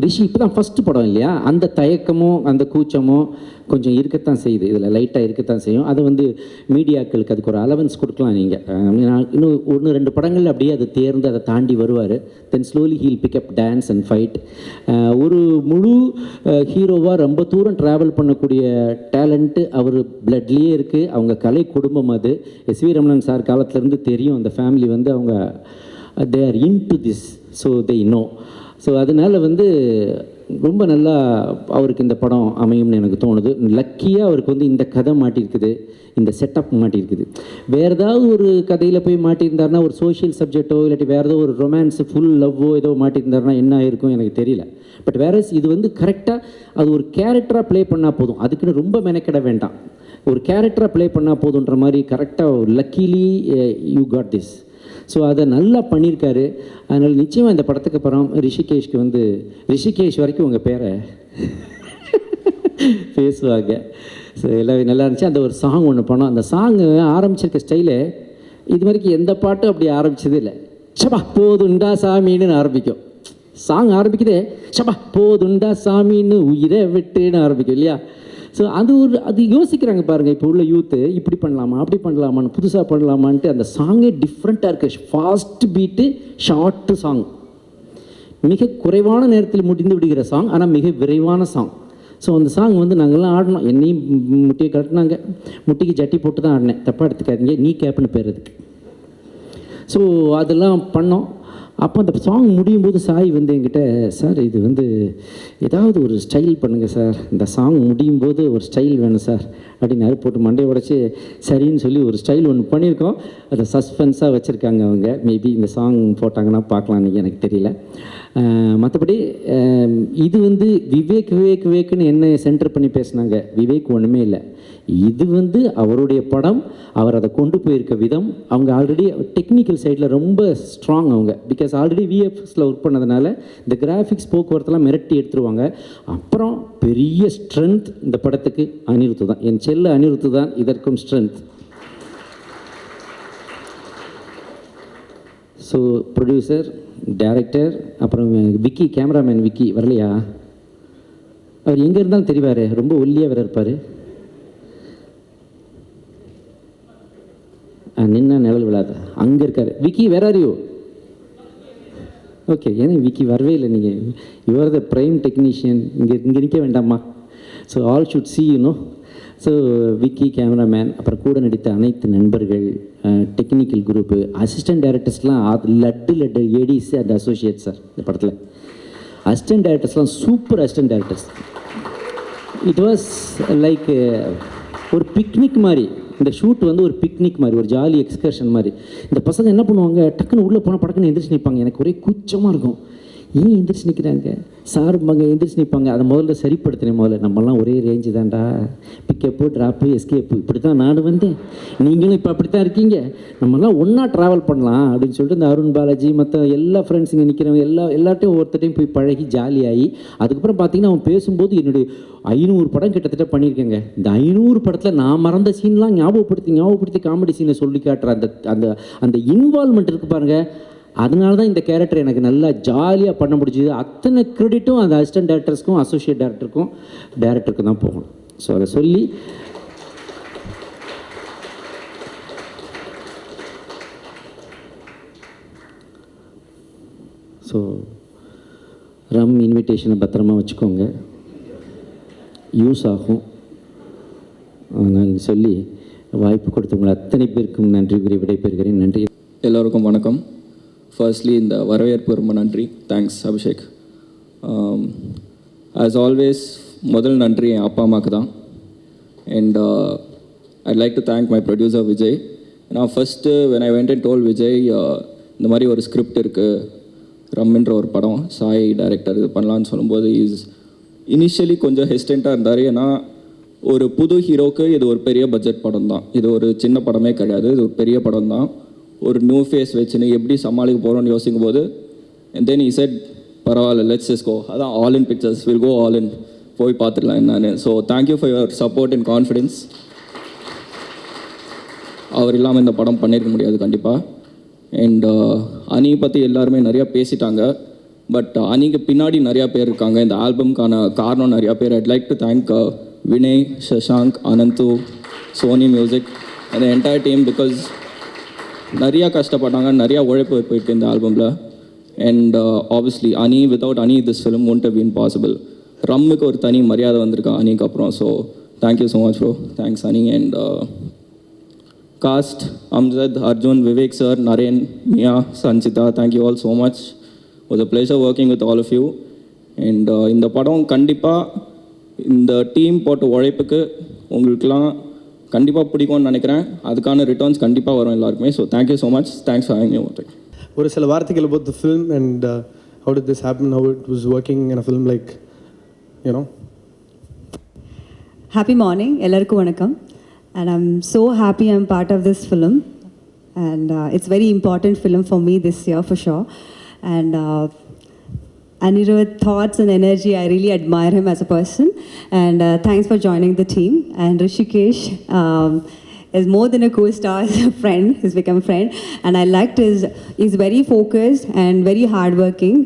ரிஷி இப்போ தான் ஃபஸ்ட்டு படம் இல்லையா, அந்த தயக்கமும் அந்த கூச்சமும் கொஞ்சம் இருக்கத்தான் செய்யுது, இதில் லைட்டாக இருக்கத்தான் செய்யும். அதை வந்து மீடியாக்களுக்கு அதுக்கு ஒரு அலவன்ஸ் கொடுக்கலாம் நீங்கள். இன்னும் 1-2 படங்கள் அப்படியே அதை தேர்ந்து அதை தாண்டி வருவார். Then slowly he'll pick up dance and fight. ஒரு முழு ஹீரோவாக ரொம்ப தூரம் ட்ராவல் பண்ணக்கூடிய டேலண்ட்டு அவர் பிளட்லேயே இருக்குது. அவங்க கலை குடும்பம் அது. எஸ்வி ரமணன் சார் காலத்துலேருந்து தெரியும் அந்த ஃபேமிலி வந்து அவங்க they are in to this, so they know. So அதனால் வந்து ரொம்ப நல்லா அவருக்கு இந்த படம் அமையும்னு எனக்கு தோணுது. லக்கியாக அவருக்கு வந்து இந்த கதை மாட்டியிருக்குது, இந்த செட்டப் மாட்டியிருக்குது. வேறு ஏதாவது ஒரு கதையில் போய் மாட்டியிருந்தாருன்னா, ஒரு சோஷியல் சப்ஜெக்டோ இல்லாட்டி வேறு ஏதோ ஒரு ரொமான்ஸு ஃபுல் லவ்வோ ஏதோ மாட்டியிருந்தாருன்னா என்ன ஆயிருக்கும் எனக்கு தெரியல. பட் வேறு இது வந்து கரெக்டாக அது ஒரு கேரக்டராக ப்ளே பண்ணால் போதும், அதுக்குன்னு ரொம்ப மெனக்கிட வேண்டாம். ஒரு கேரக்டராக ப்ளே பண்ணால் போதுன்ற மாதிரி கரெக்டாக luckily you got this. So அதை நல்லா பண்ணியிருக்காரு. அதனால் நிச்சயமாக இந்த படத்துக்கு அப்புறம் ரிஷிகேஷ்க்கு வந்து ரிஷிகேஷ் வரைக்கும் உங்கள் பேரை பேசுவாங்க. ஸோ எல்லாமே நல்லா இருந்துச்சு. அந்த ஒரு சாங் ஒன்று பண்ணோம். அந்த சாங்கு ஆரம்பிச்சிருக்க ஸ்டைலு இது வரைக்கும் எந்த பாட்டும் அப்படி ஆரம்பிச்சது இல்லை. சபா போதுண்டா சாமின்னு ஆரம்பிக்கும். சாங் ஆரம்பிக்குதே சபா போதுண்டா சாமின்னு உயிரை விட்டுன்னு ஆரம்பிக்கும் இல்லையா. ஸோ அது யோசிக்கிறாங்க பாருங்கள், இப்போ உள்ள யூத்து இப்படி பண்ணலாமா அப்படி பண்ணலாமான்னு புதுசாக பண்ணலாமான்ட்டு. அந்த சாங்கே டிஃப்ரெண்ட்டாக இருக்குது. ஃபாஸ்ட் பீட்டு, ஷார்ட்டு சாங், மிக குறைவான நேரத்தில் முடிந்து விடுகிற சாங், ஆனால் மிக விரைவான சாங். ஸோ அந்த சாங் வந்து நாங்கள்லாம் ஆடினோம். என்னையும் முட்டியை கட்டினாங்க, முட்டிக்கு ஜட்டி போட்டு தான் ஆடினேன், தப்பாக எடுத்துக்காதீங்க, நீ கேப்னு பேர் அதுக்கு. ஸோ அதெல்லாம் பண்ணோம். அப்போ அந்த சாங் முடியும் போது சாய் வந்து என்கிட்ட, சார் இது வந்து ஏதாவது ஒரு ஸ்டைல் பண்ணுங்கள் சார், இந்த சாங் முடியும் போது ஒரு ஸ்டைல் வேணும் சார் அப்படின்னு போட்டு மண்டையை உடச்சி சரின்னு சொல்லி ஒரு ஸ்டைல் ஒன்று பண்ணியிருக்கோம். அதை சஸ்பென்ஸாக வச்சுருக்காங்க அவங்க. மேபி இந்த சாங் போட்டாங்கன்னா பார்க்கலாம், நீங்கள் எனக்கு தெரியல. மற்றபடி இது வந்து விவேக்னு என்ன சென்டர் பண்ணி பேசுனாங்க. விவேக் ஒன்றுமே இல்லை. இது வந்து அவருடைய படம், அவர் அதை கொண்டு போயிருக்க விதம். அவங்க ஆல்ரெடி டெக்னிக்கல் சைடில் ரொம்ப ஸ்ட்ராங் அவங்க, பிகாஸ் ஆல்ரெடி விஎஃப்எஸில் ஒர்க் பண்ணதுனால இந்த கிராஃபிக்ஸ் போக்குவரத்தெல்லாம் மிரட்டி எடுத்துருவாங்க. அப்புறம் பெரிய ஸ்ட்ரென்த் இந்த படத்துக்கு அனிருத்து தான், என் செல்ல அனிருத்து தான் இதற்கும் ஸ்ட்ரென்த். ஸோ ப்ரொடியூசர், டைரக்டர், அப்புறம் விக்கி, கேமராமேன் விக்கி வரலையா? அவர் எங்கே இருந்தாலும் தெரிவார், ரொம்ப ஒல்லியாக வேறு இருப்பார். நின்னா நிழல் விழாத, அங்கே இருக்கார் Vicky. Where are you? Okay, ஏன்னா விக்கி வரவே இல்லை. நீங்கள் யூஆர் த ப்ரைம் டெக்னீஷியன், இங்கே நிற்க வேண்டாமா? So all should see you know. So Vicky cameraman, அப்புறம் கூட நடித்த அனைத்து நண்பர்கள், டெக்னிக்கல் குரூப்பு, அசிஸ்டன்ட் டைரக்டர்ஸ்லாம் லட்டு ஏடிஸ் அண்ட் அசோசியேட் சார். இந்த படத்தில் அசிஸ்டன்ட் டைரக்டர்ஸ்லாம் super assistant directors. It was like ஒரு பிக்னிக் மாதிரி. இந்த ஷூட் வந்து ஒரு பிக்னிக் மாதிரி, ஒரு ஜாலி எக்ஸ்கர்ஷன் மாதிரி. இந்த பசங்க என்ன பண்ணுவாங்க, டக்குன்னு உள்ளே போனால் படக்குன்னு எந்திரிச்சு நிற்பாங்க. எனக்கு ஒரே கூச்சமாக இருக்கும், ஏன் எந்திரிச்சு நிற்கிறாங்க சார் மங்க எந்திரிச்சு நிற்பாங்க. அதை முதல்ல சரிப்படுத்தினேன். முதல்ல நம்மலாம் ஒரே ரேஞ்சு தான்டா, பிக்கப்பு ட்ராப்பு எஸ்கேப்பு, இப்படி தான் நான் வந்தேன், நீங்களும் இப்போ அப்படி தான் இருக்கீங்க, நம்மலாம் ஒன்றா ட்ராவல் பண்ணலாம் அப்படின்னு சொல்லிட்டு இந்த அருண் பாலாஜி மற்ற எல்லா ஃப்ரெண்ட்ஸ் இங்கே நிற்கிறவங்க எல்லாட்டையும் ஒருத்தரையும் போய் பழகி ஜாலியாகி, அதுக்கப்புறம் பார்த்தீங்கன்னா அவன் பேசும்போது என்னுடைய 500 படம் கிட்டத்தட்ட பண்ணியிருக்கேங்க. இந்த 500 படத்தில் நான் மறந்த சீன்லாம் ஞாபகப்படுத்தி காமெடி சீனை சொல்லி காட்டுற அந்த அந்த அந்த இன்வால்மெண்ட் இருக்குது பாருங்கள், அதனால தான் இந்த கேரக்டர் எனக்கு நல்லா ஜாலியாக பண்ண முடிஞ்சுது. அத்தனை கிரெடிட்டும் அந்த அசிஸ்டன்ட் டேரக்டர்ஸ்க்கும் அசோசியேட் டேரக்டருக்கும் தான் போகணும். ஸோ அதை சொல்லி ஸோ ரம் இன்விடேஷனை பத்திரமா வச்சுக்கோங்க, யூஸ் ஆகும். நான் சொல்லி வாய்ப்பு கொடுத்தவங்களை அத்தனை பேருக்கும் நன்றி கூறி விடைபெறுகிறேன். நன்றி. எல்லோருக்கும் வணக்கம். ஃபர்ஸ்ட்லி இந்த வரவேற்பு ரொம்ப நன்றி. தேங்க்ஸ் அபிஷேக். ஆஸ் ஆல்வேஸ் முதல் நன்றி என் அப்பா அம்மாவுக்கு தான். And I'd like to thank my producer Vijay. நான் first when I went and told Vijay இந்த மாதிரி ஒரு ஸ்கிரிப்ட் இருக்குது, ரம்மின்ற ஒரு படம், சாய் டைரக்டர் இது பண்ணலான்னு சொல்லும்போது இனிஷியலி கொஞ்சம் ஹெசிடெண்ட்டாக இருந்தார். ஏன்னா ஒரு புது ஹீரோக்கு இது ஒரு பெரிய பட்ஜெட் படம் தான், இது ஒரு சின்ன படமே கிடையாது, இது ஒரு பெரிய படம் தான். ஒரு நியூ ஃபேஸ் வச்சுன்னு எப்படி சமாளிக்க போகிறோன்னு யோசிக்கும் போது அண்ட் தென் he said பரவாயில்ல, லெட்ஸ் ஜஸ்ட் கோ. அதான் All In Pictures, will go all in, போய் பார்த்துடலாம் என்னன்னு. So thank you for your support and confidence. அவர் இல்லாமல் இந்த படம் பண்ணியிருக்க முடியாது கண்டிப்பாக. அண்ட் அனி பற்றி எல்லாருமே நிறையா பேசிட்டாங்க. பட் அனிக்கு பின்னாடி நிறையா பேர் இருக்காங்க. இந்த ஆல்பம்க்கான காரணம் நிறையா பேர். I'd like to thank Vinay, Shashank, Ananthu, Sony Music அந்த என்டையர் டீம். பிகாஸ் நிறையா கஷ்டப்பட்டாங்க, நிறையா உழைப்பு போயிருக்கு இந்த ஆல்பமில். And obviously Ani, without Ani this film won't have been possible. ரம்முக்கு ஒரு தனி மரியாதை வந்திருக்கு அனிக்கு அப்புறம். So thank you so much bro. Thanks Ani. And cast Amjad, Arjun, Vivek sir, Naren, Miya, Sanchita, thank you all so much. Was a pleasure working with all of you. And இந்த படம் கண்டிப்பாக இந்த டீம் போட்ட உழைப்புக்கு உங்களுக்கெல்லாம் கண்டிப்பாக பிடிக்கும்னு நினைக்கிறேன். அதுக்கான ரிட்டர்ன்ஸ் கண்டிப்பாக வரும் எல்லாருக்குமே. So thank you so much. Thanks for having me. ஒரு சில வார்த்தைகள் about the film and how did this happen, how it was working in a film like, you know. Happy morning, ellarku vanakkam. And I'm so happy I'm part of this film. And it's very important film for me this year for sure. And Anirudh thoughts and energy, I really admire him as a person. And thanks for joining the team. And Rishikesh is more than a co-star, he's a friend, he's become a friend. And I liked he's very focused and very hardworking.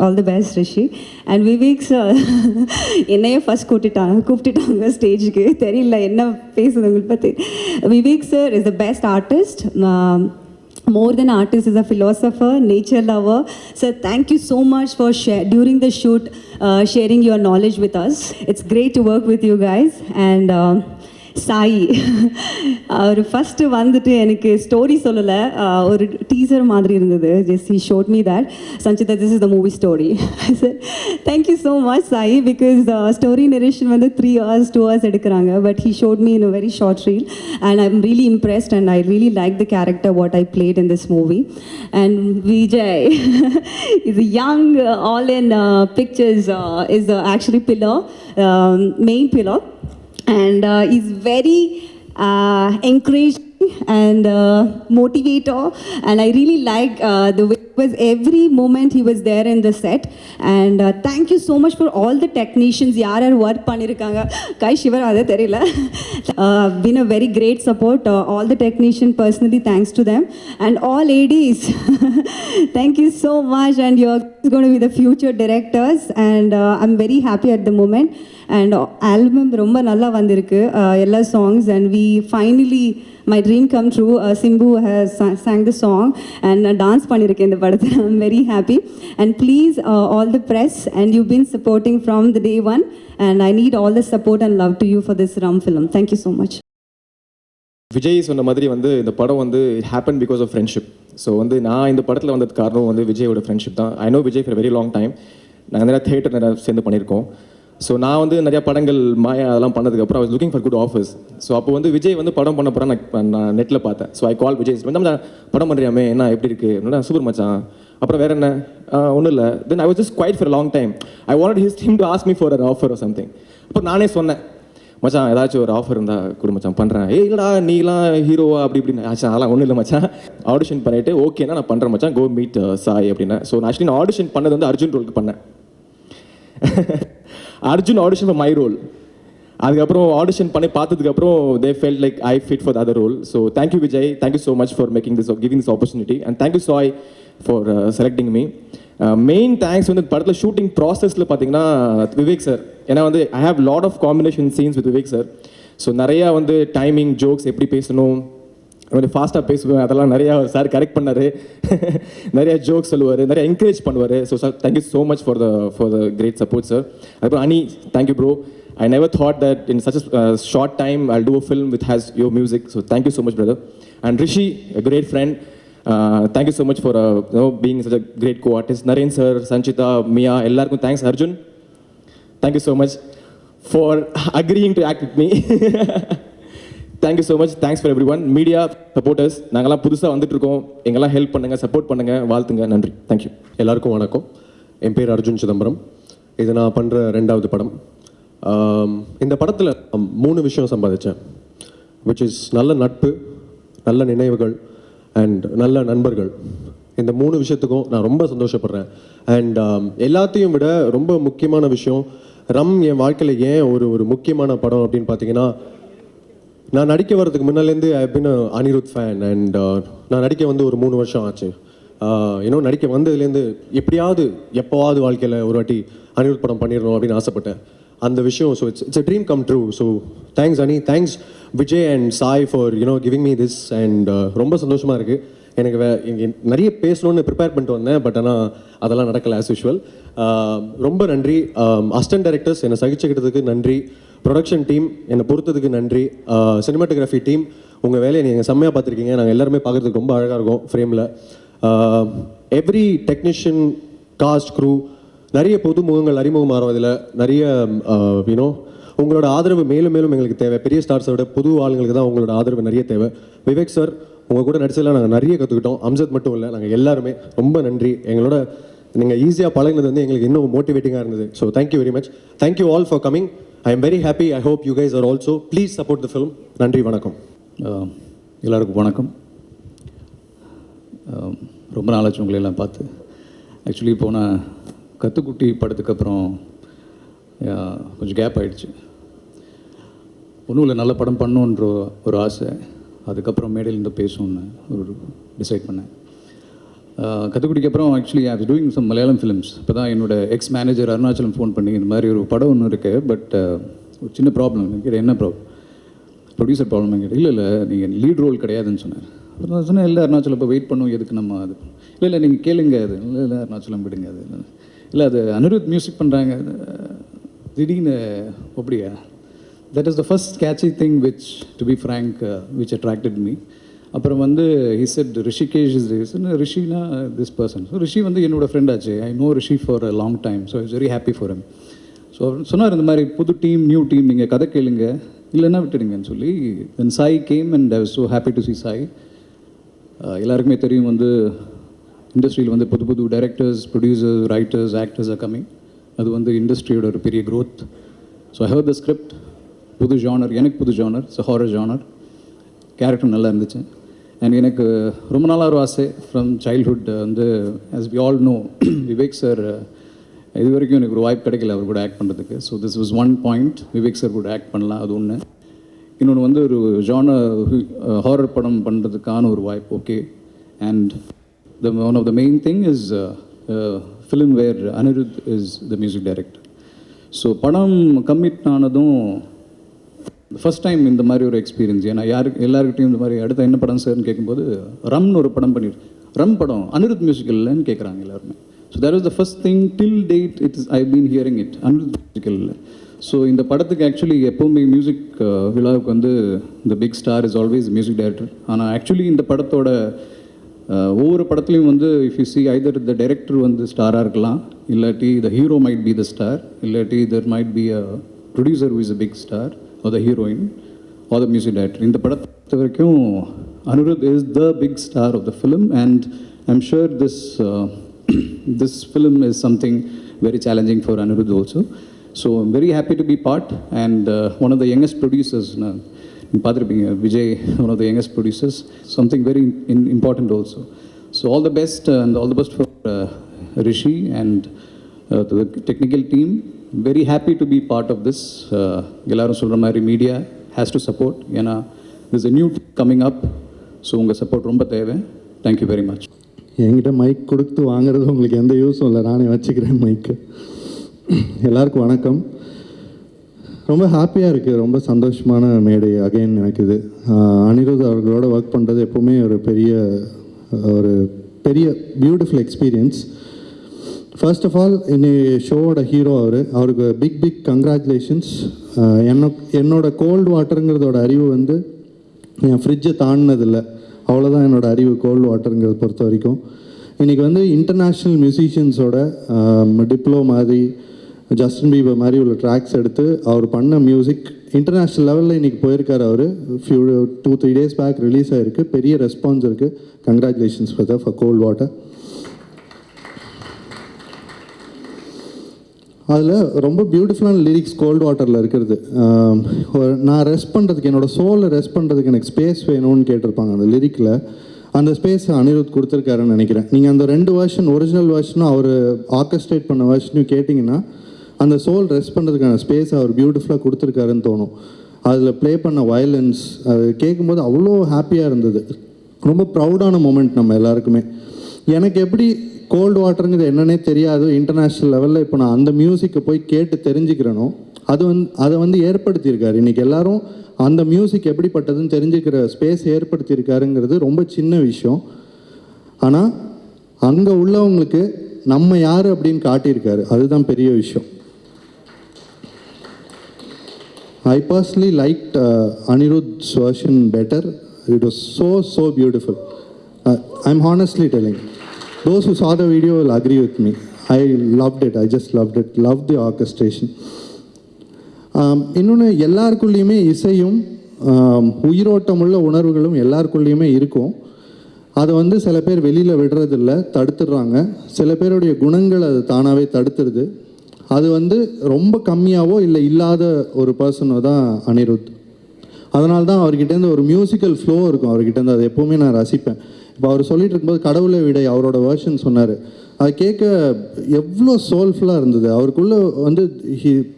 All the best, Rishi. And Vivek sir, என்னையே first கூப்பிட்டுட்டாங்க ஸ்டேஜுக்கு, தெரியல என்ன பேசுது உங்களுக்கு பற்றி. Vivek sir is the best artist. More than artist, is a philosopher, nature lover. So thank you so much for during the shoot sharing your knowledge with us. It's great to work with you guys. And Sai அவர் first வந்துட்டு எனக்கு story சொல்லலை, ஒரு teaser மாதிரி இருந்தது. Just he showed me that Sanchita this is the movie story. Sir thank you so much Sai, because story narration வந்து 3 hours 2 hours எடுக்கிறாங்க. But he showed me in a very short reel and I am really impressed and I really like the character what I played in this movie. And Vijay is young all In pictures is actually pillar, main pillar. And he's very encouraging and motivator, and I really like the way it was every moment he was there in the set. And thank you so much for all the technicians yaar work pannirukanga. Kai shivar adha theriyala, been a very great support. All the technician personally thanks to them, and all ADs thank you so much. And you're going to be the future directors, and I'm very happy at the moment. And album ரொம்ப நல்லா வந்திருக்கு எல்லா songs, and we finally my dream come true. Simbu has sang the song and dance பண்ணிருக்கேன் இந்த படத்துல. I'm very happy. And please all the press, and you've been supporting from the day one, and I need all the support and love to you for this Ram film. Thank you so much. Vijay சொன்ன மாதிரி வந்து இந்த படம் வந்து it happen because of friendship. So வந்து நான் இந்த படத்தில் வந்தது காரணம் வந்து விஜயோட ஃப்ரெண்ட்ஷிப் தான். I know Vijay for very long time. நாங்கள் நிறையா தியேட்டர் நிறையா சேர்ந்து பண்ணியிருக்கோம். ஸோ நான் வந்து நிறையா படங்கள் மாயா அதெல்லாம் பண்ணதுக்கப்புறம் I was looking for good offers. So அப்போ வந்து விஜய் வந்து படம் பண்ண போகிறேன் நான் நெட்டில் பார்த்தேன். ஸோ ஐ கால் விஜய், வந்து படம் பண்ணுறியாமே, என்ன எப்படி இருக்குது, சூப்பர் மச்சான், அப்புறம் வேறு என்ன, ஒன்றும் இல்லை. Then I was just quiet for long time. I wanted his team to ask me for an offer or something. அப்புறம் நானே சொன்னேன், மச்சான் ஏதாச்சும் ஒரு ஆஃபர் இருந்தால் கொடு மச்சான், பண்ணுறேன். இல்லைடா நீலாம் ஹீரோவா அப்படி இப்படின்னு. ஆச்சா அதெல்லாம் ஒன்றும் இல்லை மச்சான், ஆடிஷன் பண்ணிவிட்டு ஓகேனா நான் பண்ணுறேன் மச்சான், கோ மீட் சாய் அப்படின்னா. ஸோ நான் ஆக்சுவலி நான் ஆடிஷன் பண்ணது வந்து அர்ஜுன் ரோலுக்கு பண்ணேன். Arjun audition for my role. அதுக்கப்புறம் ஆடிஷன் பண்ணி பார்த்ததுக்கப்புறம் they felt like I fit for the other role. So thank you Vijay, thank you so much for making this giving this opportunity and thank you Sai for selecting me. Main thanks வந்து படத்தில் shooting ப்ராசஸில் பார்த்தீங்கன்னா Vivek sir. ஏன்னா வந்து I have lot of combination scenes with Vivek sir. So நிறையா வந்து timing jokes எப்படி பேசணும், கொஞ்சம் ஃபாஸ்ட்டாக பேசுவேன், அதெல்லாம் நிறையா சார் கரெக்ட் பண்ணார். நிறையா ஜோக்ஸ் சொல்லுவார், நிறையா என்கரேஜ் பண்ணுவார். So sir thank you so much for the great support sir. அதுக்கப்புறம் Ani, thank you bro. I never thought that in such a short time I'll do a film which has your music. So thank you so much, brother. And Rishi, a great friend. Thank you so much for being such a great co-artist. Naren sir, Sanchita, Mia, ellarkum thanks. Arjun, thank you so much for agreeing to act with me. Thank you so much. Thanks for everyone. Media supporters, நாங்கெல்லாம் புதுசாக வந்துட்டு இருக்கோம். எங்கெல்லாம் help பண்ணுங்கள், support பண்ணுங்கள், வாழ்த்துங்க. நன்றி. Thank you. எல்லாருக்கும் வணக்கம். என் பேர் அர்ஜுன் சிதம்பரம். இது நான் பண்ணுற 2வது படம். இந்த படத்தில் 3 விஷயம் சம்பாதிச்சேன், விச் இஸ் நல்ல நட்பு, நல்ல நினைவுகள் அண்ட் நல்ல நண்பர்கள். இந்த 3 விஷயத்துக்கும் நான் ரொம்ப சந்தோஷப்படுறேன். அண்ட் எல்லாத்தையும் விட ரொம்ப முக்கியமான விஷயம், ரம் என் வாழ்க்கையில் ஏன் ஒரு முக்கியமான படம் அப்படின்னு பார்த்தீங்கன்னா, நான் நடிக்க வர்றதுக்கு முன்னாலேருந்து ஐ பின் அனிருத் ஃபேன். அண்ட் நான் நடிக்க வந்து ஒரு 3 வருஷம் ஆச்சு. இன்னும் நடிக்க வந்ததுலேருந்து எப்போவாவது வாழ்க்கையில் ஒரு வாட்டி அனிருத் படம் பண்ணிடணும் அப்படின்னு ஆசைப்பட்டேன். அந்த விஷயம், so it's a dream come true. So thanks Ani, thanks Vijay and Sai for giving me this. And ரொம்ப சந்தோஷமாக இருக்குது எனக்கு. இங்கே நிறைய பேசணும்னு ப்ரிப்பேர் பண்ணிட்டு வந்தேன், பட் ஆனால் அதெல்லாம் நடக்கலை ஆஸ் யூஷுவல். ரொம்ப நன்றி. அசிஸ்டன்ட் டைரக்டர்ஸ் என்னை சகிச்சுக்கிட்டதுக்கு நன்றி. ப்ரொடக்ஷன் டீம் என்னை பொறுத்ததுக்கு நன்றி. சினிமாட்டோகிராஃபி டீம், உங்கள் வேலையை நீங்கள் செம்மையாக பார்த்துருக்கீங்க. நாங்கள் எல்லாருமே பார்க்குறதுக்கு ரொம்ப அழகாக இருக்கும் ஃப்ரேமில். எவ்ரி டெக்னீஷியன், காஸ்ட், க்ரூ, நிறைய புது முகங்கள் அறிமுகமாகும். இதில் நிறைய உங்களோட ஆதரவு மேலும் மேலும் எங்களுக்கு தேவை. பெரிய ஸ்டார்ஸை விட புது ஆளுங்களுக்கு தான் உங்களோட ஆதரவு நிறைய தேவை. விவேக் சார், உங்கள் கூட நடிச்சதில் நாங்கள் நிறைய கற்றுக்கிட்டோம். அம்ஜத் மட்டும் இல்லை, நாங்கள் எல்லாருமே ரொம்ப நன்றி. எங்களோட நீங்கள் ஈஸியாக பழகினது வந்து எங்களுக்கு இன்னும் மோட்டிவேட்டிங்காக இருந்தது. So thank you very much. Thank you all for coming. I am very happy. I hope you guys are also. Please support the film. நன்றி, வணக்கம். எல்லாருக்கும் வணக்கம். ரொம்ப நாளாச்சு உங்களை எல்லாம் பார்த்து. ஆக்சுவலி போன கத்துக்குட்டி படத்துக்கு அப்புறம் கொஞ்சம் கேப் ஆகிடுச்சு. ஒன்றும் இல்லை, நல்ல படம் பண்ணணுன்ற ஒரு ஆசை. அதுக்கப்புறம் மேடையிலேருந்து பேசணுன்னு டிசைட் பண்ணேன். கத்துக்குட்டிக்கு அப்புறம் actually I was doing some Malayalam films. இப்போ தான் என்னோட எக்ஸ் மேனேஜர் அருணாச்சலம் ஃபோன் பண்ணி இந்த மாதிரி ஒரு படம் ஒன்று இருக்குது, பட் ஒரு சின்ன ப்ராப்ளம். கேட்டேன், என்ன ப்ராப்ளம்? Producer problem. கேட்டேன், இல்லை நீங்கள் லீட் ரோல் கிடையாதுன்னு சொன்னார். அப்புறம் நான் சொன்னேன், இல்லை அருணாச்சலம் இப்போ வெயிட் பண்ணுவோம், எதுக்கு நம்ம அது இல்லை நீங்கள் கேளுங்க. அது இல்லை அருணாச்சலம் விடுங்க. அது இல்லை, அது அனிருத் மியூசிக் பண்ணுறாங்க. திடீர்னு அப்படியா? That is the first catchy thing which, to be frank, which attracted me. அப்புறம் வந்து he said Rishikesh is this. ரிஷினா திஸ் பர்சன். ஸோ ரிஷி வந்து என்னோடய ஃப்ரெண்ட் ஆச்சு. I know Rishi for a long time. So it's very happy for him. So சொன்னார், இந்த மாதிரி புது டீம், நியூ டீம், நீங்கள் கதை கேளுங்க, இல்லைன்னா விட்டுடுங்கன்னு சொல்லி. Then Sai came and I was so happy to see Sai. எல்லாருக்குமே தெரியும் வந்து இண்டஸ்ட்ரியில் வந்து புது புது directors, producers, writers, actors are coming. அது வந்து இண்டஸ்ட்ரியோட ஒரு பெரிய growth. So I heard the script. புது ஜானர், எனக்கு புது genre, so horror genre. Character நல்லா இருந்துச்சு. அண்ட் எனக்கு ரொம்ப நாளாக ஒரு ஆசை ஃப்ரம் சைல்ட்ஹுட் வந்து, as we all know, Vivek sir இது வரைக்கும் எனக்கு ஒரு வாய்ப்பு கிடைக்கல அவர் கூட ஆக்ட் பண்ணுறதுக்கு. So this was one point. Vivek sir கூட ஆக்ட் பண்ணலாம், அது ஒன்று. இன்னொன்று வந்து ஒரு ஜானர் ஹாரர் படம் பண்ணுறதுக்கான ஒரு வாய்ப்பு. Okay. And one of the main thing is film where Anirudh is the music director. So படம் கம்மிட் ஆனதும் ஃபஸ்ட் டைம் இந்த மாதிரி ஒரு எக்ஸ்பீரியன்ஸ். ஏன்னா எல்லாருக்கிட்டையும் இந்த மாதிரி அடுத்த என்ன படம் சார்னு கேட்கும்போது, ரம்னு ஒரு படம் பண்ணியிருக்கேன். ரம் படம் அனிருத் மியூசிக்கல் இல்லைன்னு கேட்குறாங்க எல்லாருமே. So that is the first thing till date it is I been hearing it, Anirudh musical இல்லை. ஸோ இந்த படத்துக்கு ஆக்சுவலி எப்போவுமே மியூசிக் விழாவுக்கு வந்து இந்த big star is always music director. ஆனால் ஆக்சுவலி இந்த படத்தோட ஒவ்வொரு படத்துலையும் வந்து if you see either the director வந்து ஸ்டாராக இருக்கலாம், இல்லாட்டி the hero might be the star, இல்லாட்டி there might be a producer who is a big star R the heroine or the music director. இந்த படத்தை வரைக்கும் Anirudh is the big star of the film. And I am sure this film is something very challenging for Anirudh also. So I'm very happy to be part, and one of the youngest producers, Vijay, one of the youngest producers, something very important also. So all the best and all the best for Rishi and the technical team. Very happy to be part of this. எல்லோரும் சொல்கிற மாதிரி media has to support. ஏன்னா this a new coming up. So உங்கள் support ரொம்ப தேவை. Thank you very much. என்கிட்ட mic கொடுத்து வாங்குறது உங்களுக்கு எந்த யூஸும் இல்லை, நானே வச்சுக்கிறேன் மைக்கு. எல்லாருக்கும் வணக்கம். ரொம்ப ஹாப்பியாக இருக்குது, ரொம்ப சந்தோஷமான மேடை அகைன் எனக்கு இது. அனிருத் அவர்களோட ஒர்க் பண்ணுறது எப்போவுமே ஒரு பெரிய beautiful experience. First of all இன்னைக்கு ஷோவோட ஹீரோ அவருக்கு பிக் கங்க்ராச்சுலேஷன்ஸ். என்னோட கோல்டு வாட்டருங்கிறதோட அறிவு வந்து என் ஃப்ரிட்ஜை தாண்டினதில்லை, அவ்வளோதான் என்னோடய அறிவு கோல்டு வாட்டருங்கிறத பொறுத்த வரைக்கும். இன்றைக்கி வந்து இன்டர்நேஷ்னல் மியூசிஷியன்ஸோட டிப்ளோ மாதிரி, ஜஸ்டின் பீபர் மாதிரி உள்ள ட்ராக்ஸ் எடுத்து அவர் பண்ண மியூசிக் இன்டர்நேஷ்னல் லெவலில் இன்றைக்கி போயிருக்கார். அவர் 2-3 டேஸ் பேக் ரிலீஸ் ஆகிருக்கு, பெரிய ரெஸ்பான்ஸ் இருக்குது. Congratulations for cold water. அதில் ரொம்ப பியூட்டிஃபுல்லான லிரிக்ஸ் கோல்டு வாட்டரில் இருக்கிறது. நான் ரெஸ்ட் பண்ணுறதுக்கு, என்னோடய சோலை ரெஸ்ட் பண்ணுறதுக்கு எனக்கு ஸ்பேஸ் வேணும்னு கேட்டிருப்பாங்க அந்த லிரிக்கில். அந்த ஸ்பேஸ் அனிருத் கொடுத்துருக்காருன்னு நினைக்கிறேன். நீங்கள் அந்த 2 வெர்ஷன், ஒரிஜினல் வெர்ஷனும் அவர் ஆர்கஸ்ட்ரேட் பண்ண வெர்ஷனையும் கேட்டிங்கன்னா அந்த சோல் ரெஸ்ட் பண்ணுறதுக்கான ஸ்பேஸ் அவர் பியூட்டிஃபுல்லாக கொடுத்துருக்காருன்னு தோணும். அதில் ப்ளே பண்ண வயலன்ஸ் அது கேட்கும்போது அவ்வளோ ஹாப்பியாக இருந்தது. ரொம்ப ப்ரௌடான மூமெண்ட் நம்ம எல்லாருக்குமே. எனக்கு எப்படி கோல்டு வாட்டருங்கிறது என்னன்னே தெரியாது, இன்டர்நேஷ்னல் லெவலில் இப்போ நான் அந்த மியூசிக்கை போய் கேட்டு தெரிஞ்சுக்கிறேனோ அதை வந்து ஏற்படுத்தியிருக்காரு. இன்றைக்கி எல்லோரும் அந்த மியூசிக் எப்படிப்பட்டதுன்னு தெரிஞ்சுக்கிற ஸ்பேஸ் ஏற்படுத்தியிருக்காருங்கிறது ரொம்ப சின்ன விஷயம். ஆனால் அங்கே உள்ளவங்களுக்கு நம்ம யார் அப்படின்னு காட்டியிருக்காரு, அதுதான் பெரிய விஷயம். I personally liked Anirudh's version better. It was so beautiful. I'm honestly telling. Those who saw the video will agree with me. I loved it. I just loved it. Loved the orchestration. இன்னொன்று, எல்லாருக்குள்ளேயுமே இசையும் உயிரோட்டமுள்ள உணர்வுகளும் எல்லாருக்குள்ளேயுமே இருக்கும். அதை வந்து சில பேர் வெளியில் விடுறதில்ல, தடுத்துடுறாங்க. சில பேருடைய குணங்கள் அது தானாகவே தடுத்துடுது. அது வந்து ரொம்ப கம்மியாகவோ இல்லை இல்லாத ஒரு பர்சனோ தான் அனிருத். அதனால தான் அவர்கிட்டேருந்து ஒரு மியூசிக்கல் ஃப்ளோ இருக்கும் அவர்கிட்டேருந்து. அது எப்போவுமே நான் ரசிப்பேன். இப்போ அவர் சொல்லிட்டு இருக்கும்போது கடவுளை விடை அவரோட வேர்ஷன் சொன்னார். அது கேட்க எவ்வளோ சோல்ஃபுல்லாக இருந்தது. அவருக்குள்ளே வந்து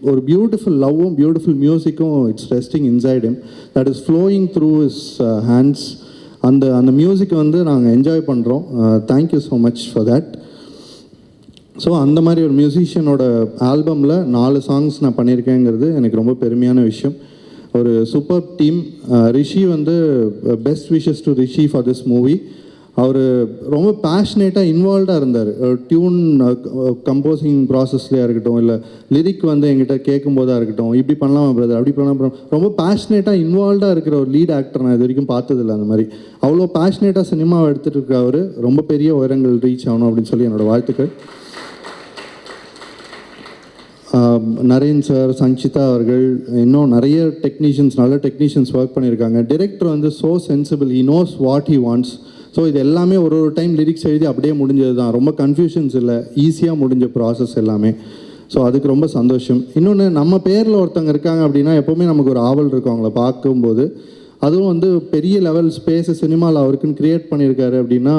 ஒரு பியூட்டிஃபுல் லவ்வும் பியூட்டிஃபுல் மியூசிக்கும் it's resting inside him, that is flowing through his hands. அந்த மியூசிக்கை வந்து நாங்கள் என்ஜாய் பண்ணுறோம். Thank you so much for that. So அந்த மாதிரி ஒரு மியூசிஷியனோட ஆல்பமில் 4 சாங்ஸ் நான் பண்ணியிருக்கேங்கிறது எனக்கு ரொம்ப பெருமையான விஷயம். ஒரு சூப்பர் டீம். ரிஷி வந்து best wishes to Rishi for this movie. அவர் ரொம்ப பேஷனேட்டாக இன்வால்வ்டாக இருந்தார். டியூன் கம்போசிங் ப்ராசஸ்லேயே இருக்கட்டும், இல்லை லிரிக் வந்து எங்கிட்ட கேட்கும்போதாக இருக்கட்டும், இப்படி பண்ணலாமா பிரதர், அப்படி பண்ணலாம், ரொம்ப பேஷனேட்டாக இன்வால்வ்டாக இருக்கிற ஒரு லீட் ஆக்டர் நான் இது வரைக்கும் பார்த்ததில்லை. அந்த மாதிரி அவ்வளோ பேஷனேட்டாக சினிமாவை எடுத்துகிட்டு இருக்க அவர் ரொம்ப பெரிய உயரங்கள் ரீச் ஆகணும் அப்படின்னு சொல்லி என்னோடய வாழ்த்துக்கள். நரேன் சார், சஞ்சிதா அவர்கள், இன்னும் நிறைய நல்ல டெக்னீஷியன்ஸ் ஒர்க் பண்ணியிருக்காங்க. டிரெக்டர் வந்து so sensible, he knows what he wants. So இது எல்லாமே ஒரு டைம் லிரிக்ஸ் எழுதி அப்படியே முடிஞ்சது தான். ரொம்ப கன்ஃபியூஷன்ஸ் இல்லை, ஈஸியாக முடிஞ்ச ப்ராசஸ் எல்லாமே. ஸோ அதுக்கு ரொம்ப சந்தோஷம். இன்னொன்று, நம்ம பேரில் ஒருத்தங்க இருக்காங்க அப்படின்னா எப்போவுமே நமக்கு ஒரு ஆவல் இருக்கும் அவங்கள பார்க்கும்போது. அதுவும் வந்து பெரிய லெவல் ஸ்பேஸை சினிமாவில் அவருக்குன்னு க்ரியேட் பண்ணியிருக்காரு அப்படின்னா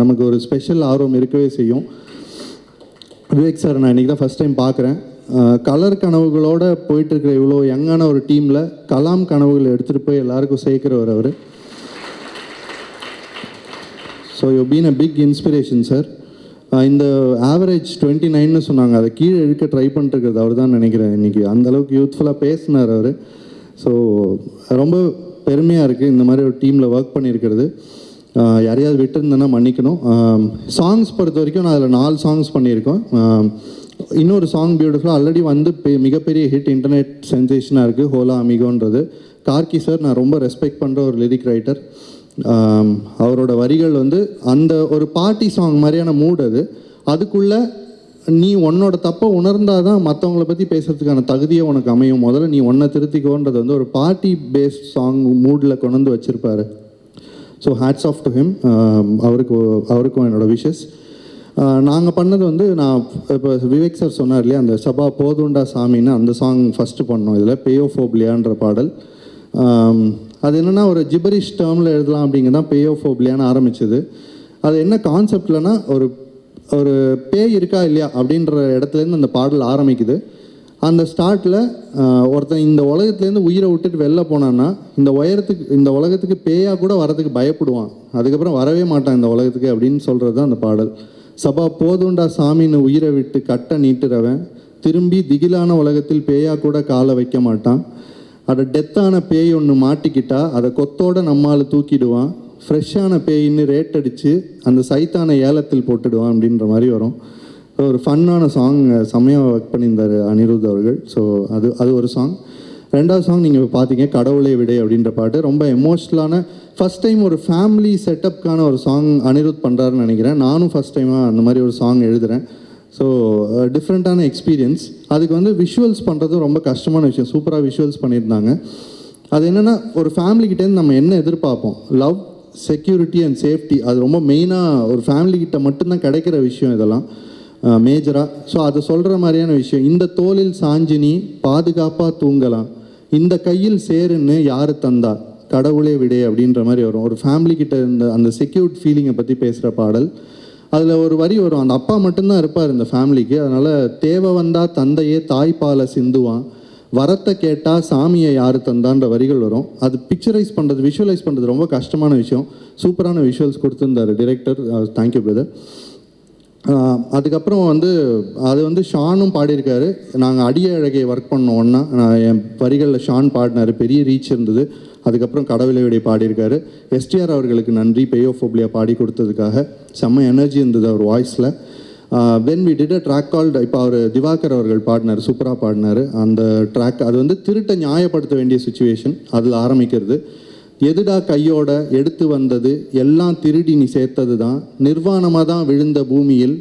நமக்கு ஒரு ஸ்பெஷல் ஆர்வம் இருக்கவே செய்யும். விவேக் சார் நான் இன்றைக்கி தான் ஃபஸ்ட் டைம் பார்க்குறேன். கலர் கனவுகளோட போயிட்டுருக்கிற இவ்வளோ யங்கான ஒரு டீமில் கலாம் கனவுகளை எடுத்துகிட்டு போய் எல்லாருக்கும் சேர்க்குறவர் அவர். So you been a big inspiration sir. இந்த ஆவரேஜ் 29ன்னு சொன்னாங்க, அதை கீழே இழுக்க ட்ரை பண்ணிட்டுருக்கிறது அவர் தான் நினைக்கிறேன். இன்றைக்கி அந்தளவுக்கு யூத்ஃபுல்லாக பேசினார் அவர். ஸோ ரொம்ப பெருமையாக இருக்குது இந்த மாதிரி ஒரு டீமில் ஒர்க் பண்ணியிருக்கிறது. யாரையாவது விட்டுருந்தேன்னா மன்னிக்கணும். சாங்ஸ் பொறுத்த வரைக்கும் நான் அதில் 4 சாங்ஸ் பண்ணியிருக்கோம். இன்னொரு சாங் பியூட்டிஃபுல்லாக ஆல்ரெடி வந்து மிகப்பெரிய ஹிட், இன்டர்நெட் சென்சேஷனாக இருக்குது, ஹோலா அமிகோன்றது. கார்கி சார் நான் ரொம்ப ரெஸ்பெக்ட் பண்ணுற ஒரு லிரிக் ரைட்டர். அவரோட வரிகள் வந்து அந்த ஒரு பார்ட்டி சாங் மாதிரியான மூட் அது. அதுக்குள்ளே நீ உன்னோட தப்பை உணர்ந்தால் தான் மற்றவங்கள பற்றி பேசுகிறதுக்கான தகுதியை உனக்கு அமையும். முதல்ல நீ ஒன்றை திருத்திக்கோன்றது வந்து ஒரு பார்ட்டி பேஸ்ட் சாங் மூடில் கொண்டு வந்து வச்சுருப்பாரு. So hats off to him. அவருக்கும் என்னோடய விஷஸ். நாங்கள் பண்ணது வந்து, நான் இப்போ விவேக் சார் சொன்னார் இல்லையா, அந்த சபா போதுண்டா சாமின்னு அந்த சாங் ஃபஸ்ட்டு பண்ணோம். இதில் பேயோஃபோப்லியான்ற பாடல். அது என்னென்னா ஒரு ஜிபரிஷ் டேர்மில் எழுதலாம் அப்படிங்கிறது தான் பேயோஃபோப்லியான்னு ஆரம்பிச்சது. அது என்ன கான்செப்ட்லனா, ஒரு பேய் இருக்கா இல்லையா அப்படின்ற இடத்துலேருந்து அந்த பாடல் ஆரம்பிக்குது. அந்த ஸ்டார்ட்டில் ஒருத்தன் இந்த உலகத்துலேருந்து உயிரை விட்டுட்டு வெளில போனான்னா இந்த உலகத்துக்கு பேயாக கூட வரதுக்கு பயப்படுவான், அதுக்கப்புறம் வரவே மாட்டான் இந்த உலகத்துக்கு அப்படின்னு சொல்கிறது தான் அந்த பாடல். சபா போதுண்டா சாமின்னு உயிரை விட்டு கட்டை நீட்டுறவன் திரும்பி திகிலான உலகத்தில் பேயாக கூட காலை வைக்க மாட்டான். அதை டெத்தான பேய் ஒன்று மாட்டிக்கிட்டா அதை கொத்தோடு நம்மால் தூக்கிடுவான். ஃப்ரெஷ்ஷான பேயின்னு ரேட் அடித்து அந்த சைத்தான ஏலத்தில் போட்டுடுவான் அப்படின்ற மாதிரி வரும். ஒரு ஃபன்னான சாங் செம்மையாக ஒர்க் பண்ணியிருந்தார் அனிருத் அவர்கள். ஸோ அது ஒரு சாங். ரெண்டாவது சாங் நீங்கள் பார்த்தீங்க, கடவுளை விடை அப்படின்ற பாட்டு. ரொம்ப எமோஷ்னலான ஃபஸ்ட் டைம் ஒரு ஃபேமிலி செட்டப்கான ஒரு சாங் அனிருத் பண்ணுறாருன்னு நினைக்கிறேன். நானும் ஃபஸ்ட் டைமாக அந்த மாதிரி ஒரு சாங் எழுதுகிறேன். ஸோ டிஃப்ரெண்ட்டான எக்ஸ்பீரியன்ஸ். அதுக்கு வந்து விஷுவல்ஸ் பண்ணுறது ரொம்ப கஷ்டமான விஷயம். சூப்பராக விஷுவல்ஸ் பண்ணியிருந்தாங்க. அது என்னென்னா, ஒரு ஃபேமிலிக்கிட்டேருந்து நம்ம என்ன எதிர்பார்ப்போம், லவ், செக்யூரிட்டி அண்ட் சேஃப்டி. அது ரொம்ப மெயினாக ஒரு ஃபேமிலிக்கிட்ட மட்டும்தான் கிடைக்கிற விஷயம் இதெல்லாம் மேஜராக. ஸோ அதை சொல்கிற மாதிரியான விஷயம். இந்த தோளில் சாஞ்சினி பாதுகாப்பாக தூங்கலாம், இந்த கையில் சேருன்னு யார் தந்தா, கடவுளே விடே அப்படின்ற மாதிரி வரும். ஒரு ஃபேமிலிக்கிட்ட அந்த செக்யூர்ட் ஃபீலிங்கை பற்றி பேசுகிற பாடல். அதில் ஒரு வரி வரும், அந்த அப்பா மட்டும்தான் இருப்பார் இந்த ஃபேமிலிக்கு, அதனால் தேவை வந்தால் தந்தையே தாய்ப்பாலை சிந்துவான், வரத்தை கேட்டால் சாமியை யார் தந்தான்ற வரிகள் வரும். அது பிக்சரைஸ் பண்ணுறது, விஷுவலைஸ் பண்ணுறது ரொம்ப கஷ்டமான விஷயம். சூப்பரான விஷுவல்ஸ் கொடுத்துருந்தார் டிரெக்டர். Thank you brother. அதுக்கப்புறம் அது வந்து ஷானும் பாடியிருக்காரு. நாங்கள் அடிய அழகை ஒர்க் பண்ணோம் ஒன்றா. என் வரிகளில் ஷான் பாடினார், பெரிய ரீச் இருந்தது. அதுக்கப்புறம் கடவுளை விடை பாடியிருக்காரு. எஸ்டிஆர் அவர்களுக்கு நன்றி, பேயோஃபோப்லியா பாடி கொடுத்ததுக்காக. செம்ம எனர்ஜி இருந்தது அவர் வாய்ஸில். When we did a track called, இப்போ அவர் திவாகர் அவர்கள் பாடினார், சூப்பராக பாடினார் அந்த ட்ராக். அது வந்து திருட்டை நியாயப்படுத்த வேண்டிய சுச்சுவேஷன். அதில் ஆரம்பிக்கிறது. எதுடா கையோட எடுத்து வந்தது, எல்லாம் திருடி நீ சேர்த்தது தான், நிர்வாணமாக தான் விழுந்த பூமியில்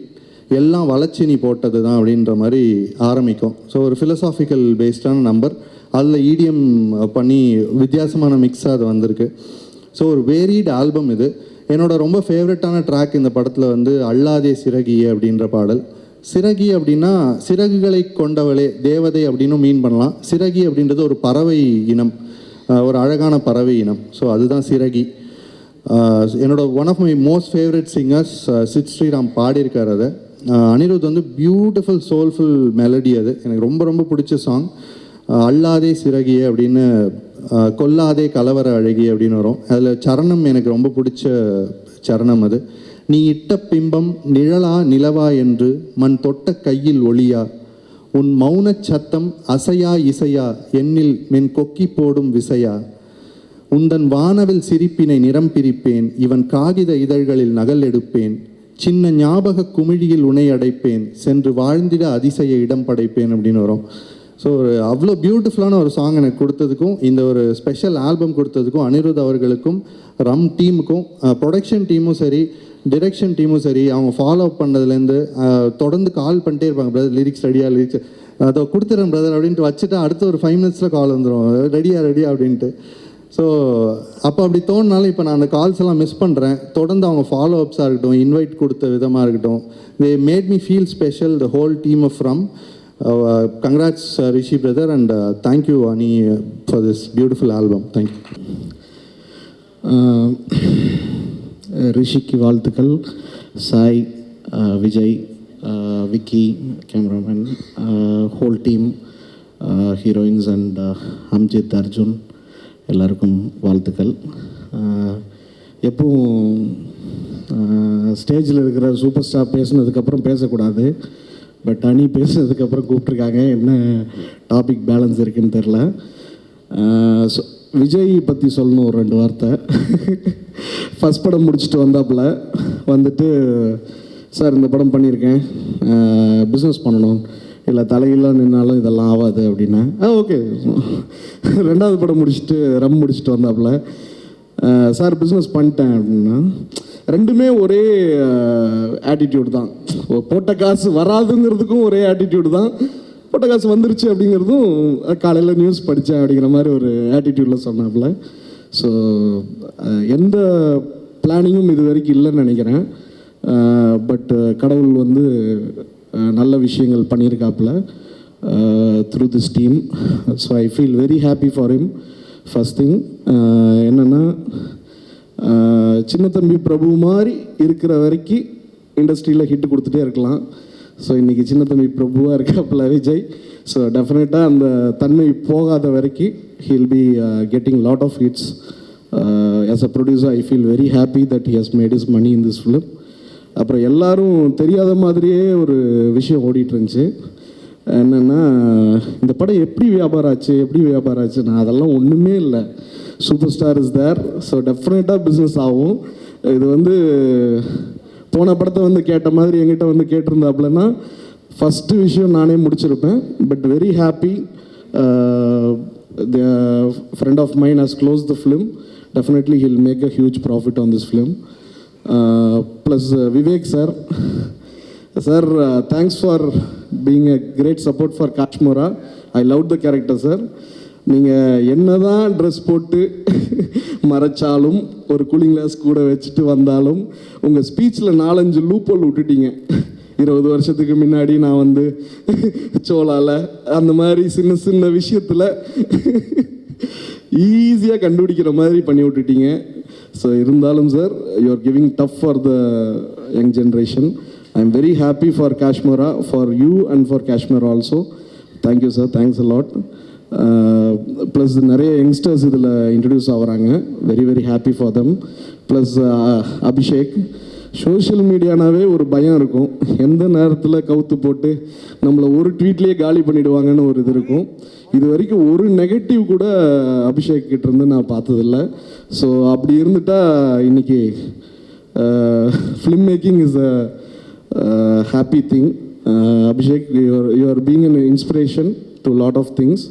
எல்லாம் வளர்ச்சி நீ போட்டது தான் அப்படின்ற மாதிரி ஆரம்பிக்கும். ஸோ ஒரு ஃபிலசாஃபிக்கல் பேஸ்டான நம்பர். அதில் இடிஎம் பண்ணி வித்தியாசமான மிக்ஸாக அது வந்திருக்கு. ஸோ ஒரு வேரிட் ஆல்பம் இது. என்னோட ரொம்ப ஃபேவரட்டான ட்ராக் இந்த படத்தில் வந்து அல்லாதே சிறகியே அப்படின்ற பாடல். சிறகி அப்படின்னா சிறகுகளை கொண்டவளே தேவதை அப்படின்னு மீன் பண்ணலாம். சிறகி அப்படின்றது ஒரு பறவை இனம், ஒரு அழகான பறவை இனம். ஸோ அதுதான் சிறகி. என்னோட one of my most favourite singers Sid Sriram பாடியிருக்கார் அதை. அனிருத் வந்து பியூட்டிஃபுல் சோல்ஃபுல் மெலடி. அது எனக்கு ரொம்ப ரொம்ப பிடிச்ச சாங். அல்லாதே சிறகியே அப்படின்னு, கொல்லாதே கலவர அழகி அப்படின்னு வரும். அதில் சரணம் எனக்கு ரொம்ப பிடிச்ச சரணம் அது. நீ இட்ட பிம்பம் நிழலா நிலவா என்று மண் தொட்ட கையில் ஒளியா, உன் மௌனச் சத்தம் அசையா இசையா என்னில் மென் கொக்கி போடும் விசையா, உந்தன் வானவில் சிரிப்பினை நிறம் பிரிப்பேன், இவன் காகித இதழ்களில் நகல் எடுப்பேன், சின்ன ஞாபக குமிழியில் உனை அடைப்பேன், சென்று வாழ்ந்திட அதிசய இடம் படைப்பேன் அப்படின்னு வரும். ஸோ அவ்வளோ பியூட்டிஃபுல்லான ஒரு சாங் எனக்கு கொடுத்ததுக்கும், இந்த ஒரு ஸ்பெஷல் ஆல்பம் கொடுத்ததுக்கும் அனிருத் அவர்களுக்கும், ரம் டீமுக்கும், ப்ரொடக்ஷன் டீமும் சரி, டிரெக்ஷன் டீமும் சரி, அவங்க ஃபாலோ அப் பண்ணதுலேருந்து தொடர்ந்து கால் பண்ணிட்டே இருப்பாங்க. பிரதர் லிரிக்ஸ் ரெடியா, லிரிக்ஸ் அதை கொடுத்துறேன் பிரதர் அப்படின்ட்டு வச்சுட்டா அடுத்த ஒரு 5 minutes கால் வந்துடும், ரெடியா அப்படின்ட்டு. ஸோ அப்போ அப்படி தோணுனாலும் இப்போ நான் அந்த கால்ஸ் எல்லாம் மிஸ் பண்ணுறேன். தொடர்ந்து அவங்க ஃபாலோ அப்ஸாக இருக்கட்டும், இன்வைட் கொடுத்த விதமாக இருக்கட்டும், they made me feel special, the whole team off from. Congrats Rishi brother, and thank you Ani for this beautiful album. Thank you. ரிஷிக்கு வாழ்த்துக்கள். Sai, Vijay, Vicky cameraman, whole team, heroines and Amjith, Arjun எல்லாருக்கும் வாழ்த்துக்கள். எப்பவும் ஸ்டேஜில் இருக்கிற சூப்பர் ஸ்டார் பேசுனதுக்கப்புறம் பேசக்கூடாது, பட் அனி பேசுனதுக்கப்புறம் கூப்பிட்ருக்காங்க. என்ன topic balance இருக்குன்னு தெரில. விஜய் பற்றி சொல்லணும் ஒரு 2 வார்த்தை. ஃபஸ்ட் படம் முடிச்சுட்டு வந்தாப்புல வந்துட்டு, சார் இந்த படம் பண்ணியிருக்கேன், பிஸ்னஸ் பண்ணணும், இல்லை தலையெல்லாம் நின்னாலும் இதெல்லாம் ஆகாது அப்படின்னா, ஓகே. 2வது படம் முடிச்சுட்டு ரம் முடிச்சுட்டு வந்தாப்புல, சார் பிஸ்னஸ் பண்ணிட்டேன் அப்படின்னா, ரெண்டுமே ஒரே ஆட்டிடியூட் தான். போட்ட காசு வராதுங்கிறதுக்கும் ஒரே ஆட்டிடியூடு தான், போட்ட காசு வந்துருச்சு அப்படிங்கிறதும் காலையில் நியூஸ் படித்தேன் அப்படிங்கிற மாதிரி ஒரு ஆட்டிடியூடில் சொன்னாப்புல. ஸோ எந்த பிளானிங்கும் இது வரைக்கும் இல்லைன்னு நினைக்கிறேன். பட் கடவுள் வந்து நல்ல விஷயங்கள் பண்ணியிருக்காப்புல through this team. So I feel very happy for him. First thing என்னென்னா, சின்ன தம்பி பிரபு மாதிரி இருக்கிற வரைக்கும் இண்டஸ்ட்ரியில் ஹிட்டு கொடுத்துட்டே இருக்கலாம். ஸோ இன்றைக்கி சின்ன தம்பி பிரபுவாக இருக்காப்புல விஜய். ஸோ டெஃபினட்டாக அந்த தன்மை போகாத வரைக்கும் he'll be getting lot of hits. As a producer I feel very happy that he has made his money in this film. அப்புறம் எல்லாரும் தெரியாத மாதிரியே ஒரு விஷயம் ஓடிட்டு இருந்துச்சு. என்னென்னா இந்த படம் எப்படி வியாபாரம் ஆச்சு நான் அதெல்லாம் ஒன்றுமே இல்லை. Super star is there. So டெஃபினட்டாக பிஸ்னஸ் ஆகும். இது வந்து போன படத்தை வந்து கேட்ட மாதிரி என்கிட்ட வந்து கேட்டிருந்தாப்புலன்னா ஃபஸ்ட்டு விஷயம் நானே முடிச்சிருப்பேன். But very happy the friend of mine has close the film. Definitely he'll make a huge profit on this film. Plus Vivek sir, thanks for being a great support for Kashmora. I love the character sir. நீங்கள் என்ன தான் dress போட்டு மறைச்சாலும் ஒரு cooling glass கூட வச்சுட்டு வந்தாலும் உங்கள் ஸ்பீச்சில் 4-5 loophole விட்டுட்டீங்க. 20 வருஷத்துக்கு முன்னாடி நான் வந்து சோலாவில் அந்த மாதிரி சின்ன சின்ன விஷயத்தில் ஈஸியாக கண்டுபிடிக்கிற மாதிரி பண்ணி விட்டுட்டீங்க. ஸோ இருந்தாலும் sir, you are giving tough for the young generation. I am very happy for Kashmora, for you and for Kashmir also. Thank you sir, thanks a lot. Plus நிறைய யங்ஸ்டர்ஸ் இதில் இன்ட்ரடியூஸ் ஆகிறாங்க. Very very happy for them. Plus Abhishek, social மீடியானாவே ஒரு பயம் இருக்கும். எந்த நேரத்தில் கவுத்து போட்டு நம்மளை ஒரு ட்வீட்லேயே காலி பண்ணிவிடுவாங்கன்னு ஒரு இது இருக்கும். இது வரைக்கும் ஒரு நெகட்டிவ் கூட அபிஷேக் கிட்டேருந்து நான் பார்த்ததில்ல. ஸோ அப்படி இருந்துட்டால் இன்றைக்கி film making is a happy thing. Abhishek, you are being an inspiration to lot of things.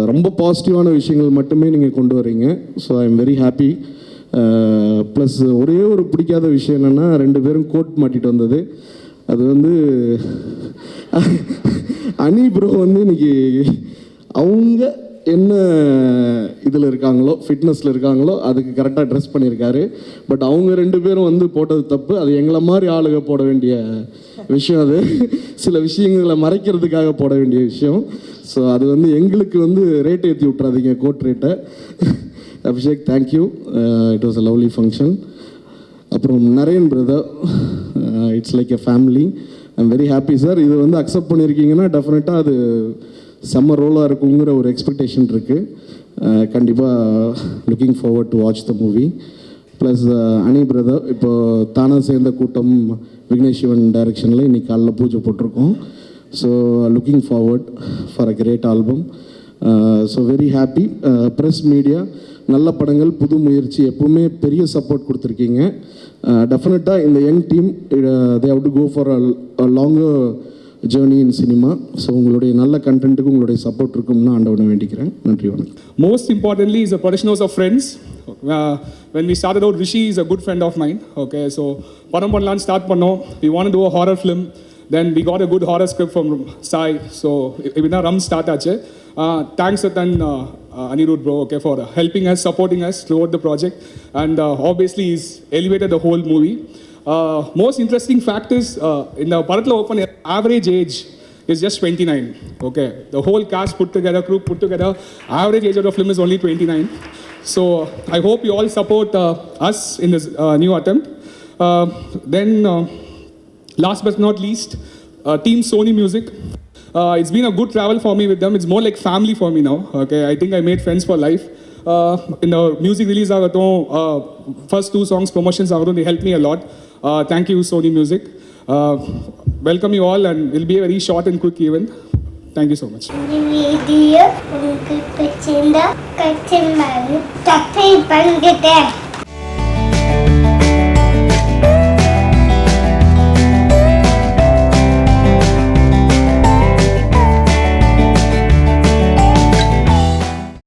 ரொம்ப பாசிட்டிவான விஷயங்கள் மட்டுமே நீங்கள் கொண்டு வரீங்க. So I am very happy. Plus ஒரே ஒரு பிடிக்காத விஷயம் என்னென்னா 2 பேரும் கோட் மாட்டிட்டு வந்தது. அது வந்து அனி ப்ரோ வந்து இன்னைக்கு அவங்க என்ன இதில் இருக்காங்களோ, ஃபிட்னஸில் இருக்காங்களோ அதுக்கு கரெக்டாக ட்ரெஸ் பண்ணியிருக்காரு. பட் அவங்க 2 பேரும் வந்து போட்டது தப்பு. அது எங்களை மாதிரி ஆளுங்க போட வேண்டிய விஷயம். அது சில விஷயங்களை மறைக்கிறதுக்காக போட வேண்டிய விஷயம். ஸோ அது வந்து எங்களுக்கு வந்து ரேட் ஏற்றி விட்றாதீங்க, கோட் ரேட்டை. Abhishek, thank you. It was a lovely function. அப்புறம் Naren brother, it's like a family. I am very happy sir. இது வந்து அக்செப்ட் பண்ணியிருக்கீங்கன்னா டெஃபினட்டாக அது செம்ம ரோலாக இருக்குங்கிற ஒரு எக்ஸ்பெக்டேஷன் இருக்குது. கண்டிப்பாக looking forward to watch the movie. Plus அனி பிரதர், இப்போது தானாக சேர்ந்த கூட்டம் விக்னேஷ் சிவன் டைரக்ஷனில் இன்றைக்கி காலைல பூஜை போட்டிருக்கோம். So looking forward for a great album. So very happy. Press media, நல்ல படங்கள், புது முயற்சி, எப்பவுமே பெரிய சப்போர்ட் கொடுத்துருக்கீங்க. டெஃபினட்டாக இந்த young team they have to go for a longer journey in cinema. So உங்களுடைய நல்ல கண்டென்ட்டுக்கு உங்களுடைய சப்போர்ட் இருக்கும்னு ஆண்டவனை வேண்டிக்கிறேன். நன்றி, வணக்கம். Most importantly is the production house of friends. When we started out, Rishi is a good friend of mine. Okay, so படம் பண்ணலான்னு ஸ்டார்ட் பண்ணோம். We want to do a horror film. Then we got a good horror script from Sai. So இப்படிதான் ரம் start ஆச்சு. Thanks Satan, Anirudh bro, okay, for helping us, supporting us throughout the project, and obviously he's elevated the whole movie. Most interesting fact is in the Paratla Open, average age is just 29. Okay, the whole cast put together, crew put together, average age of the film is only 29. So I hope you all support us in this new attempt. Then last but not least, team Sony Music. It's been a good travel for me with them. It's more like family for me now. Okay, I think I made friends for life. In the music release agathum, first 2 songs promotions agathum, they helped me a lot. Thank you Sony Music. Welcome you all, and it'll be a very short and quick event. Thank you so much. Video உங்களுக்கு பிடிச்சிருந்தா comment பண்ணுங்க.